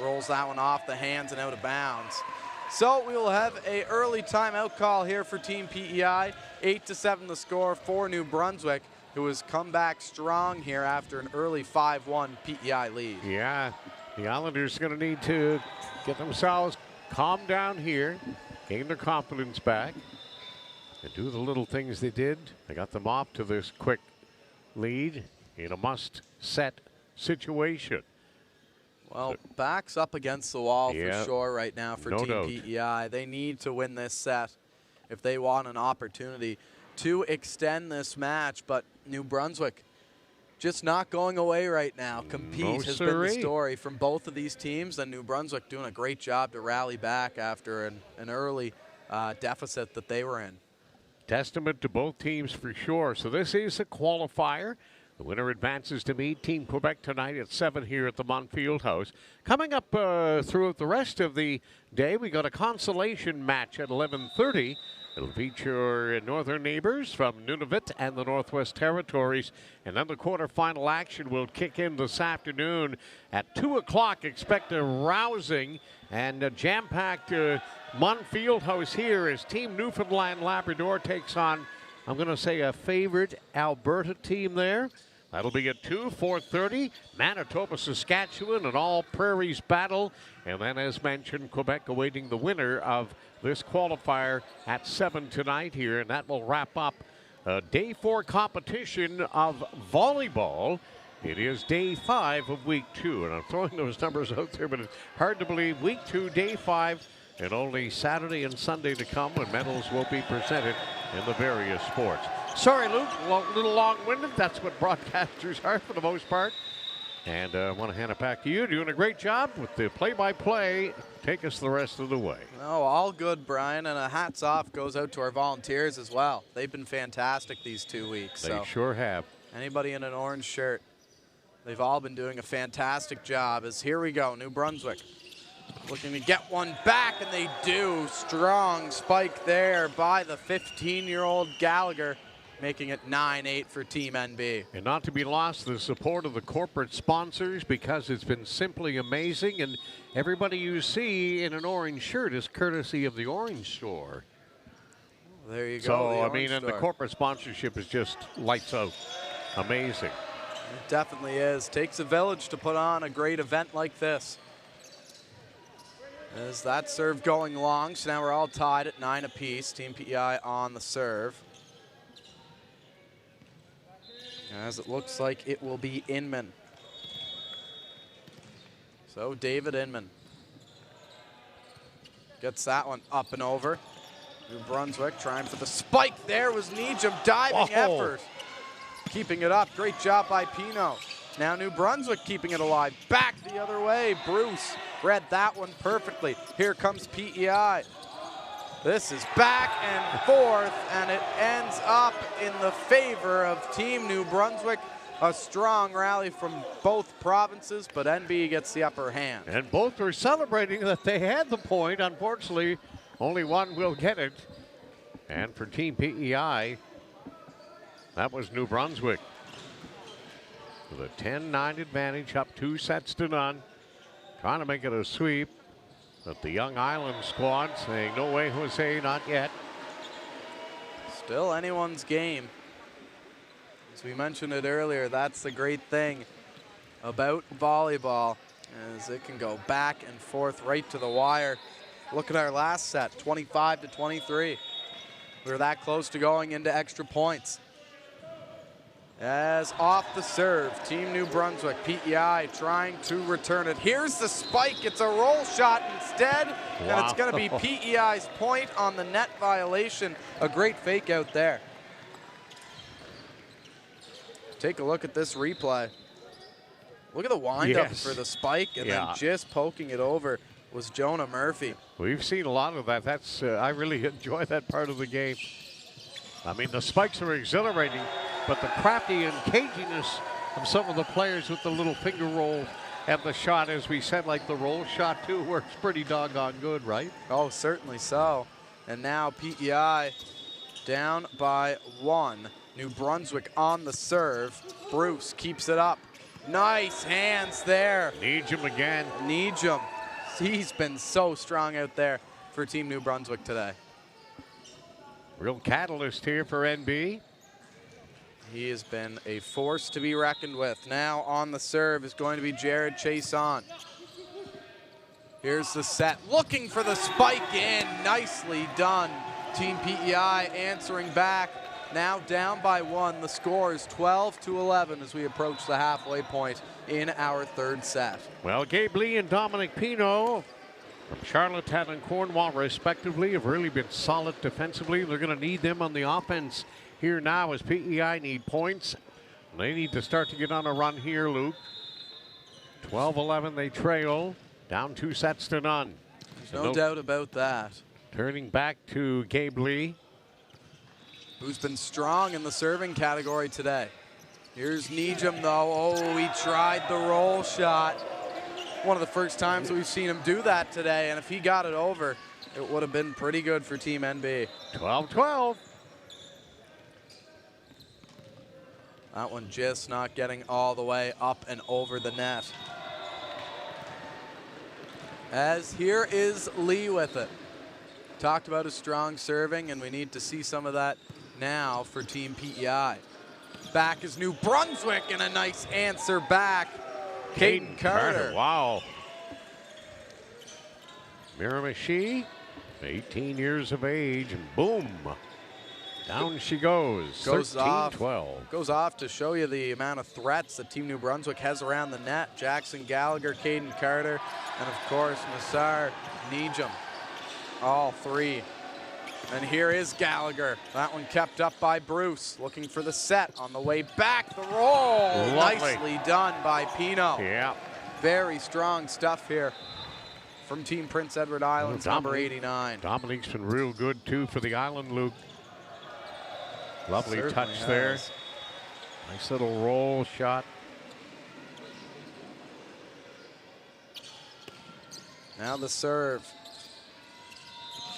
rolls that one off the hands and out of bounds. So we will have an early timeout call here for Team PEI. 8-7 the score for New Brunswick, who has come back strong here after an early 5-1 PEI lead. Yeah, the Islanders are going to need to get themselves calmed down here, gain their confidence back, and do the little things they did. They got them off to this quick lead in a must-set situation. Well, backs up against the wall Yeah, for sure right now for no Team doubt. PEI. They need to win this set if they want an opportunity to extend this match. But New Brunswick just not going away right now. Compete has been the story from both of these teams. And New Brunswick doing a great job to rally back after an early deficit that they were in. Testament to both teams for sure. So this is a qualifier. The winner advances to meet Team Quebec tonight at 7 here at the Mont Fieldhouse. Coming up throughout the rest of the day, we got a consolation match at 11:30. It'll feature northern neighbors from Nunavut and the Northwest Territories. And then the quarterfinal action will kick in this afternoon at 2 o'clock. Expect a rousing and a jam-packed Mont Fieldhouse here as Team Newfoundland and Labrador takes on, I'm going to say, a favorite Alberta team there. That'll be at 2, 4:30. Manitoba, Saskatchewan, an all-prairies battle. And then, as mentioned, Quebec awaiting the winner of this qualifier at 7 tonight here. And that will wrap up day 4 competition of volleyball. It is day 5 of week 2. And I'm throwing those numbers out there, but it's hard to believe. Week 2, day 5. And only Saturday and Sunday to come when medals will be presented in the various sports. Sorry, Luke, a little long-winded. That's what broadcasters are for the most part. And I want to hand it back to you. Doing a great job with the play-by-play. Take us the rest of the way. No, all good, Brian. And a hats off goes out to our volunteers as well. They've been fantastic these 2 weeks. They sure have. Anybody in an orange shirt, they've all been doing a fantastic job. As here we go, New Brunswick. Looking to get one back, and they do. Strong spike there by the 15-year-old Gallagher, making it 9-8 for Team NB. And not to be lost, the support of the corporate sponsors, because it's been simply amazing. And everybody you see in an orange shirt is courtesy of the Orange Store. There you go. So, I mean, and the corporate sponsorship is just lights out. Amazing. It definitely is. Takes a village to put on a great event like this. As that serve going long, so now we're all tied at 9 apiece. Team PEI on the serve. As it looks like it will be Inman. So David Inman gets that one up and over. New Brunswick trying for the spike. There was Nijam diving effort. Keeping it up. Great job by Pino. Now New Brunswick keeping it alive. Back the other way. Bruce read that one perfectly. Here comes PEI. This is back and forth, and it ends up in the favor of Team New Brunswick. A strong rally from both provinces, but NB gets the upper hand. And both are celebrating that they had the point. Unfortunately, only one will get it. And for Team PEI, that was New Brunswick. With a 10-9 advantage, up 2 sets to none. Trying to make it a sweep. But the Young Island squad saying, no way, Jose, not yet. Still anyone's game. As we mentioned it earlier, that's the great thing about volleyball, as it can go back and forth right to the wire. Look at our last set, 25-23. We were that close to going into extra points. As off the serve, Team New Brunswick, PEI trying to return it. Here's the spike, it's a roll shot instead, and it's gonna be PEI's point on the net violation. A great fake out there. Take a look at this replay. Look at the windup for the spike, and then just poking it over was Jonah Murphy. We've seen a lot of that. That's I really enjoy that part of the game. I mean, the spikes are exhilarating, but the crafty and caginess of some of the players with the little finger roll and the shot, as we said, like the roll shot too, works pretty doggone good, right? Oh, certainly so. And now PEI down by 1. New Brunswick on the serve. Bruce keeps it up. Nice hands there. Nijam again. Nijam. He's been so strong out there for Team New Brunswick today. Real catalyst here for NB. He has been a force to be reckoned with. Now on the serve is going to be Jared Chason. Here's the set, looking for the spike in. Nicely done. Team PEI answering back now down by 1. The score is 12-11 as we approach the halfway point in our third set. Well, Gabe Lee and Dominic Pino from Charlottetown and Cornwall, respectively, have really been solid defensively. They're going to need them on the offense here now as PEI need points. They need to start to get on a run here, Luke. 12-11 they trail, down 2-0. There's no doubt about that. Turning back to Gabe Lee, who's been strong in the serving category today. Here's Nijam, though. Oh, he tried the roll shot. One of the first times we've seen him do that today, and if he got it over, it would have been pretty good for Team NB. 12-12. That one just not getting all the way up and over the net. As here is Lee with it. Talked about his strong serving, and we need to see some of that now for Team PEI. Back is New Brunswick, and a nice answer back. Caden Carter. Wow. Miramichi, 18 years of age, and boom. Down she goes. 13-12. Goes off to show you the amount of threats that Team New Brunswick has around the net. Jackson Gallagher, Caden Carter, and of course Nassar Nijam. All three. And here is Gallagher. That one kept up by Bruce. Looking for the set on the way back. The roll. Lovely. Nicely done by Pino. Yeah. Very strong stuff here from Team Prince Edward Island's number 89. Dominique's been real good too for the island, Luke. Lovely Certainly touch has. there. Nice little roll shot. Now the serve.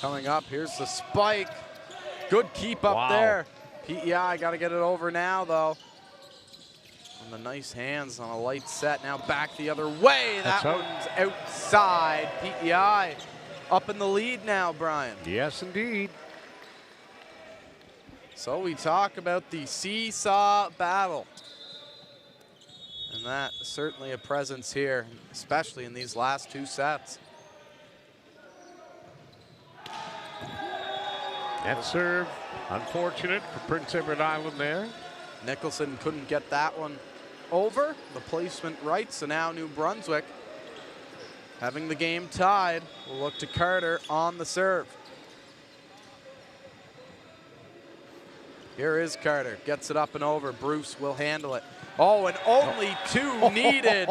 Coming up, here's the spike. Good keep up there. PEI got to get it over now, though. And the nice hands on a light set. Now back the other way. That one's outside. PEI up in the lead now, Brian. Yes, indeed. So we talk about the seesaw battle. And that certainly a presence here, especially in these last two sets. That serve, unfortunate for Prince Edward Island there. Nicholson couldn't get that one over. The placement right, so now New Brunswick having the game tied. We'll look to Carter on the serve. Here is Carter, gets it up and over. Bruce will handle it. Oh, and only two needed.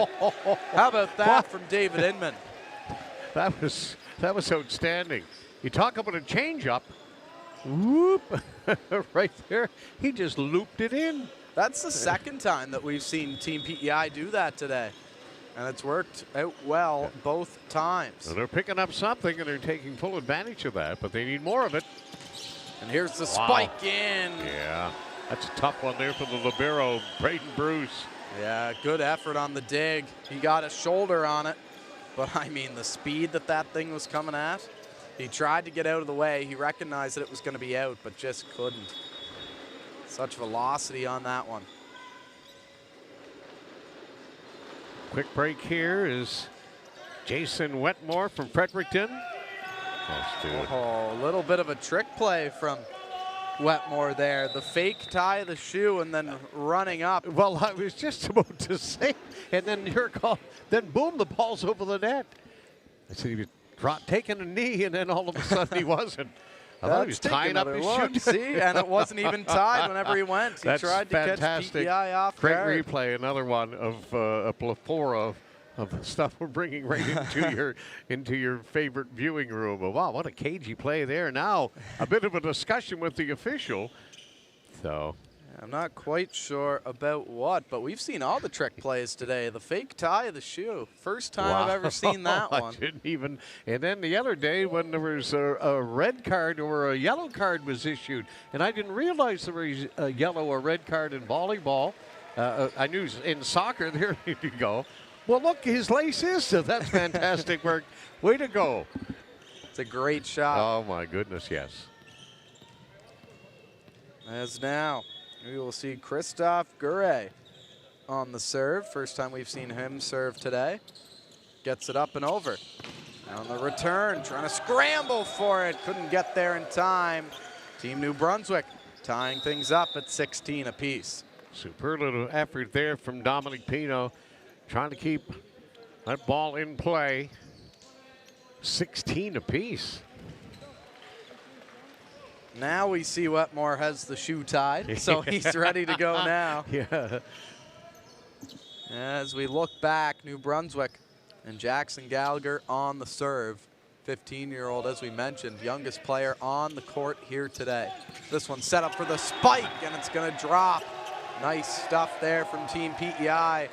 How about that from David Inman? That was outstanding. You talk about a changeup. Whoop, right there. He just looped it in. That's the second time that we've seen Team PEI do that today. And it's worked out well both times. So they're picking up something and they're taking full advantage of that, but they need more of it. And here's the spike in. Yeah, that's a tough one there for the libero, Braden Bruce. Yeah, good effort on the dig. He got a shoulder on it, but I mean the speed that that thing was coming at. He tried to get out of the way. He recognized that it was going to be out, but just couldn't. Such velocity on that one. Quick break here is Jason Wetmore from Fredericton. Oh, a little bit of a trick play from Wetmore there. The fake tie of the shoe and then running up. Well, I was just about to say, and then your call, then boom, the ball's over the net. I said he was taking a knee, and then all of a sudden he wasn't. I thought he was tying up his shoe. See, and it wasn't even tied whenever he went. He tried to fantastic. catch PEI off Great guard. replay, another one of a plethora of stuff we're bringing right into your favorite viewing room. Oh, wow, what a cagey play there. Now a bit of a discussion with the official. So I'm not quite sure about what, but we've seen all the trick plays today. The fake tie of the shoe. First time I've ever seen that one. I didn't even. And then the other day when there was a red card or a yellow card was issued, and I didn't realize there was a yellow or red card in volleyball. I knew in soccer, there you go. Well, look, his lace is, so that's fantastic work. Way to go. It's a great shot. Oh, my goodness, yes. As now, we will see Christophe Gure on the serve. First time we've seen him serve today. Gets it up and over. On the return, trying to scramble for it. Couldn't get there in time. Team New Brunswick tying things up at 16 apiece. Superlative effort there from Dominic Pino, trying to keep that ball in play. 16 apiece. Now we see Wetmore has the shoe tied, so he's ready to go now. Yeah. As we look back, New Brunswick and Jackson Gallagher on the serve. 15-year-old, as we mentioned, youngest player on the court here today. This one set up for the spike, and it's going to drop. Nice stuff there from Team PEI,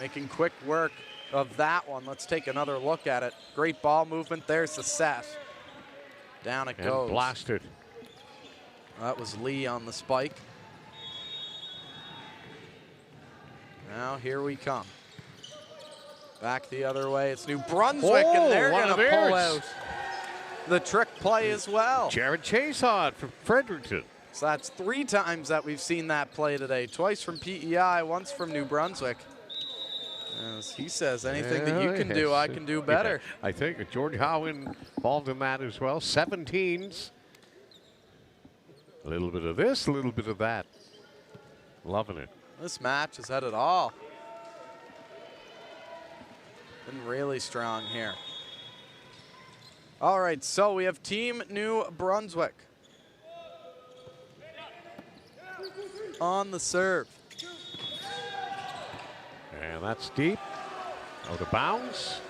making quick work of that one. Let's take another look at it. Great ball movement. There's the set. Down it goes. Blasted. That was Lee on the spike. Now here we come. Back the other way. It's New Brunswick, and they're going to pull out the trick play as well. Jared Chason from Fredericton. So that's 3 times that we've seen that play today. Twice from PEI, once from New Brunswick. As he says, anything that you can do, I can do better. Yeah, I think George Howe involved in that as well. 17s. A little bit of this, a little bit of that. Loving it. This match has had it all. Been really strong here. All right, so we have Team New Brunswick on the serve. And that's deep. Out of bounds.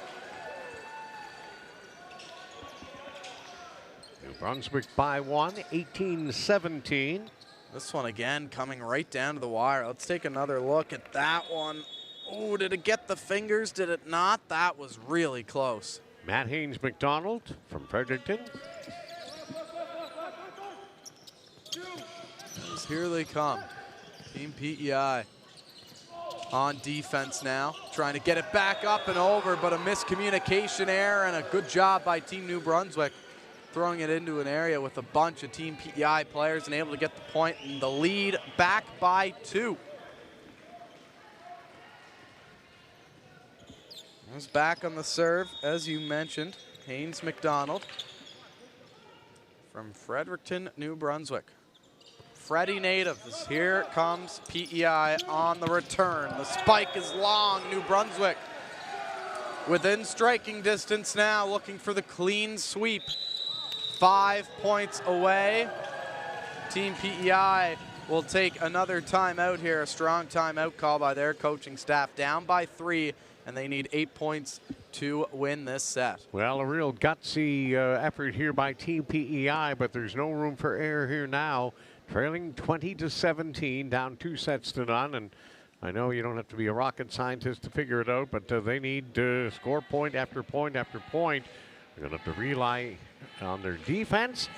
New Brunswick by 1, 18-17. This one again coming right down to the wire. Let's take another look at that one. Oh, did it get the fingers? Did it not? That was really close. Matt Haynes McDonald from Fredericton. As here they come. Team PEI on defense now, trying to get it back up and over, but a miscommunication error and a good job by Team New Brunswick throwing it into an area with a bunch of Team PEI players and able to get the point and the lead back by 2. Who's back on the serve, as you mentioned, Haynes McDonald from Fredericton, New Brunswick. Freddie natives, here comes PEI on the return. The spike is long, New Brunswick within striking distance now, looking for the clean sweep. 5 points away. Team PEI will take another timeout here, a strong timeout call by their coaching staff, down by 3, and they need 8 points to win this set. Well, a real gutsy effort here by Team PEI, but there's no room for error here now. Trailing 20-17, down 2 sets to none, and I know you don't have to be a rocket scientist to figure it out, but they need to score point after point after point. They're going to have to rely on their defense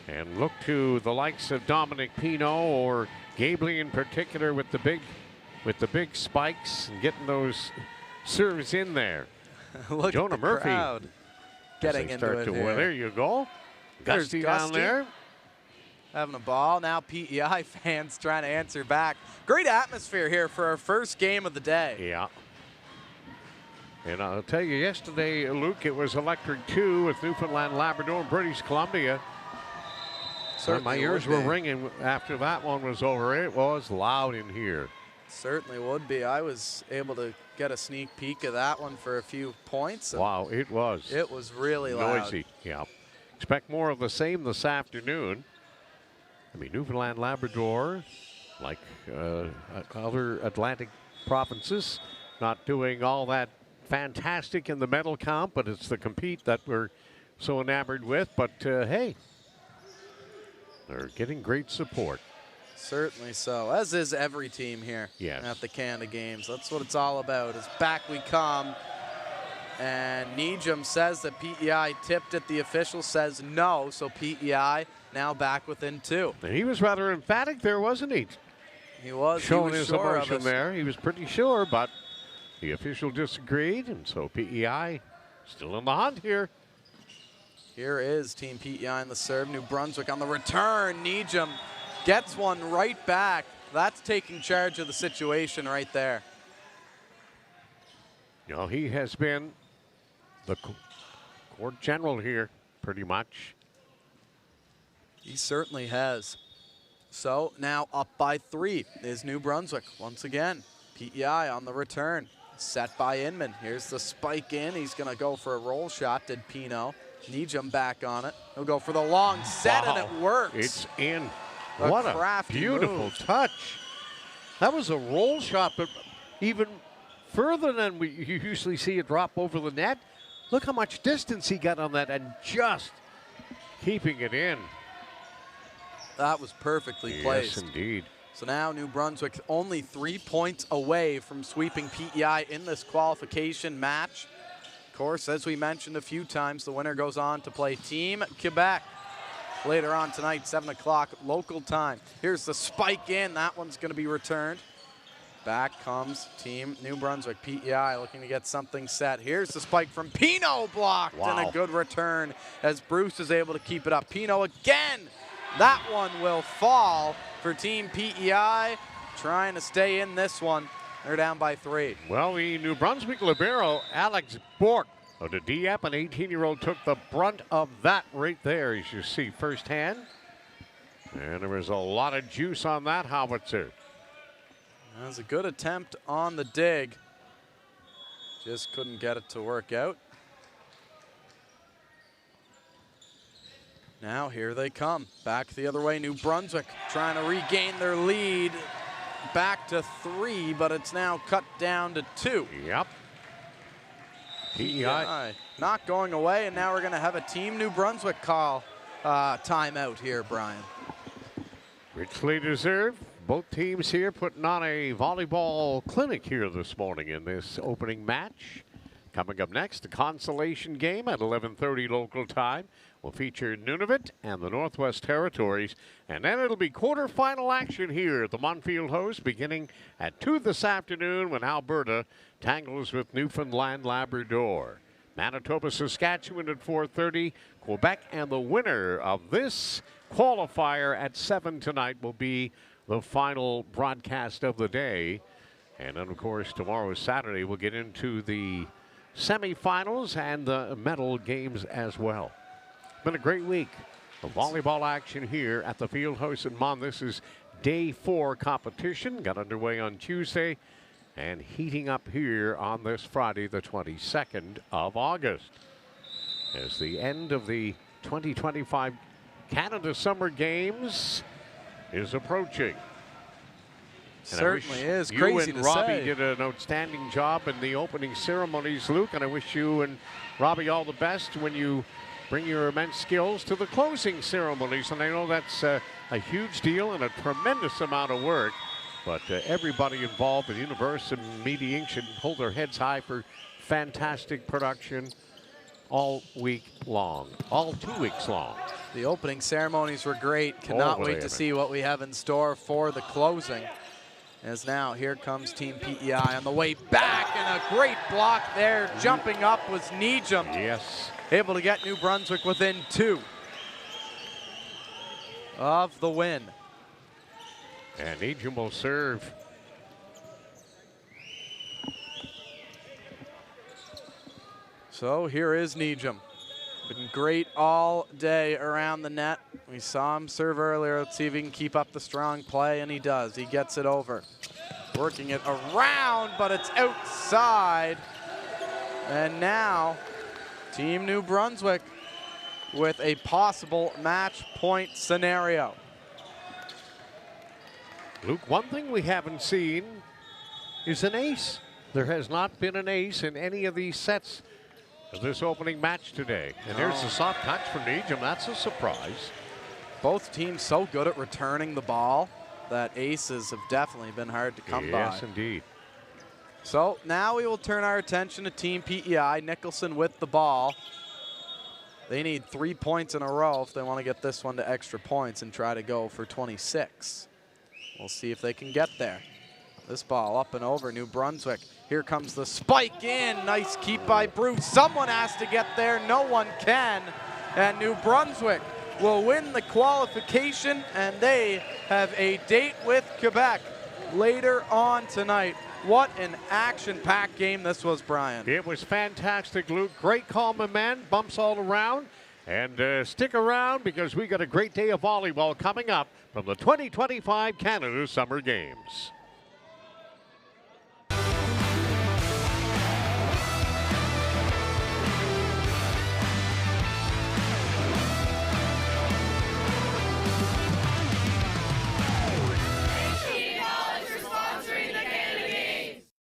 and look to the likes of Dominic Pino or Gabley in particular with the big spikes and getting those serves in there. Look Jonah at the Murphy crowd getting into it here. There you go. There's Gusty down there. Having a ball. Now PEI fans trying to answer back. Great atmosphere here for our first game of the day. Yeah. And I'll tell you, yesterday, Luke, it was electric too with Newfoundland and Labrador and British Columbia. My ears were ringing after that one was over. It was loud in here. Certainly would be. I was able to get a sneak peek of that one for a few points. Wow, it was. It was really loud. Noisy, yeah. Expect more of the same this afternoon. I mean, Newfoundland, Labrador, like other Atlantic provinces, not doing all that fantastic in the medal count, but it's the compete that we're so enamored with. But hey, they're getting great support. Certainly so, as is every team here at the Canada Games. That's what it's all about, is back we come. And Nejum says that PEI tipped it. The official says no, so PEI now back within 2. And he was rather emphatic there, wasn't he? He was. Showing he was his sure emotion of it. there. He was pretty sure, but the official disagreed, and so PEI still in the hunt here. Here is Team PEI in the serve. New Brunswick on the return. Nejum gets one right back. That's taking charge of the situation right there. You know, he has been the court general here, pretty much. He certainly has. So now up by 3 is New Brunswick. Once again, PEI on the return. Set by Inman. Here's the spike in. He's going to go for a roll shot, did Pino. Nijum back on it. He'll go for the long set, and it works. It's in. What a beautiful touch. That was a roll shot, but even further than you usually see it drop over the net. Look how much distance he got on that and just keeping it in. That was perfectly placed. Yes, indeed. So now New Brunswick only 3 points away from sweeping PEI in this qualification match. Of course, as we mentioned a few times, the winner goes on to play Team Quebec later on tonight, 7 o'clock local time. Here's the spike in. That one's going to be returned. Back comes Team New Brunswick. PEI looking to get something set. Here's the spike from Pino, blocked, and a good return as Bruce is able to keep it up. Pino again. That one will fall for Team PEI, trying to stay in this one. They're down by 3. Well, the New Brunswick libero, Alex Bork of the Dieppe, an 18-year-old, took the brunt of that right there, as you see firsthand. And there was a lot of juice on that howitzer. That was a good attempt on the dig. Just couldn't get it to work out. Now here they come. Back the other way, New Brunswick trying to regain their lead. Back to 3, but it's now cut down to 2. Yep. PEI not going away, and now we're going to have a Team New Brunswick call timeout here, Brian. Richly deserved. Both teams here putting on a volleyball clinic here this morning in this opening match. Coming up next, the consolation game at 11:30 local time will feature Nunavut and the Northwest Territories. And then it'll be quarterfinal action here at the Montfield Host beginning at 2 this afternoon when Alberta tangles with Newfoundland Labrador. Manitoba, Saskatchewan at 4:30. Quebec, and the winner of this qualifier at 7 tonight will be the final broadcast of the day. And then, of course, tomorrow is Saturday. We'll get into the semifinals and the medal games as well. Been a great week of volleyball action here at the Field House in Mon. This is day 4 competition. Got underway on Tuesday and heating up here on this Friday, the 22nd of August. As the end of the 2025 Canada Summer Games is approaching. Certainly is. You Crazy and to Robbie say. did an outstanding job in the opening ceremonies, Luke, and I wish you and Robbie all the best when you bring your immense skills to the closing ceremonies. And I know that's a huge deal and a tremendous amount of work, but everybody involved in Universe and Media Inc. should hold their heads high for fantastic production all week long, all 2 weeks long. The opening ceremonies were great. Cannot wait to see what we have in store for the closing. As now, here comes Team PEI on the way back, and a great block there. Jumping up was Nijum. Yes. Able to get New Brunswick within 2 of the win. And Nijum will serve. So here is Nijum. Been great all day around the net. We saw him serve earlier. Let's see if he can keep up the strong play, and he does. He gets it over. Working it around, but it's outside. And now, Team New Brunswick with a possible match point scenario. Luke, one thing we haven't seen is an ace. There has not been an ace in any of these sets of this opening match today. And there's a soft touch from Nijum. That's a surprise. Both teams so good at returning the ball that aces have definitely been hard to come by. Yes, indeed. So now we will turn our attention to Team PEI. Nicholson with the ball. They need 3 points in a row if they want to get this one to extra points and try to go for 26. We'll see if they can get there. This ball up and over New Brunswick. Here comes the spike in. Nice keep by Bruce. Someone has to get there. No one can. And New Brunswick will win the qualification, and they have a date with Quebec later on tonight. What an action-packed game this was, Brian. It was fantastic, Luke. Great call, my man. Bumps all around. And stick around because we got a great day of volleyball coming up from the 2025 Canada Summer Games.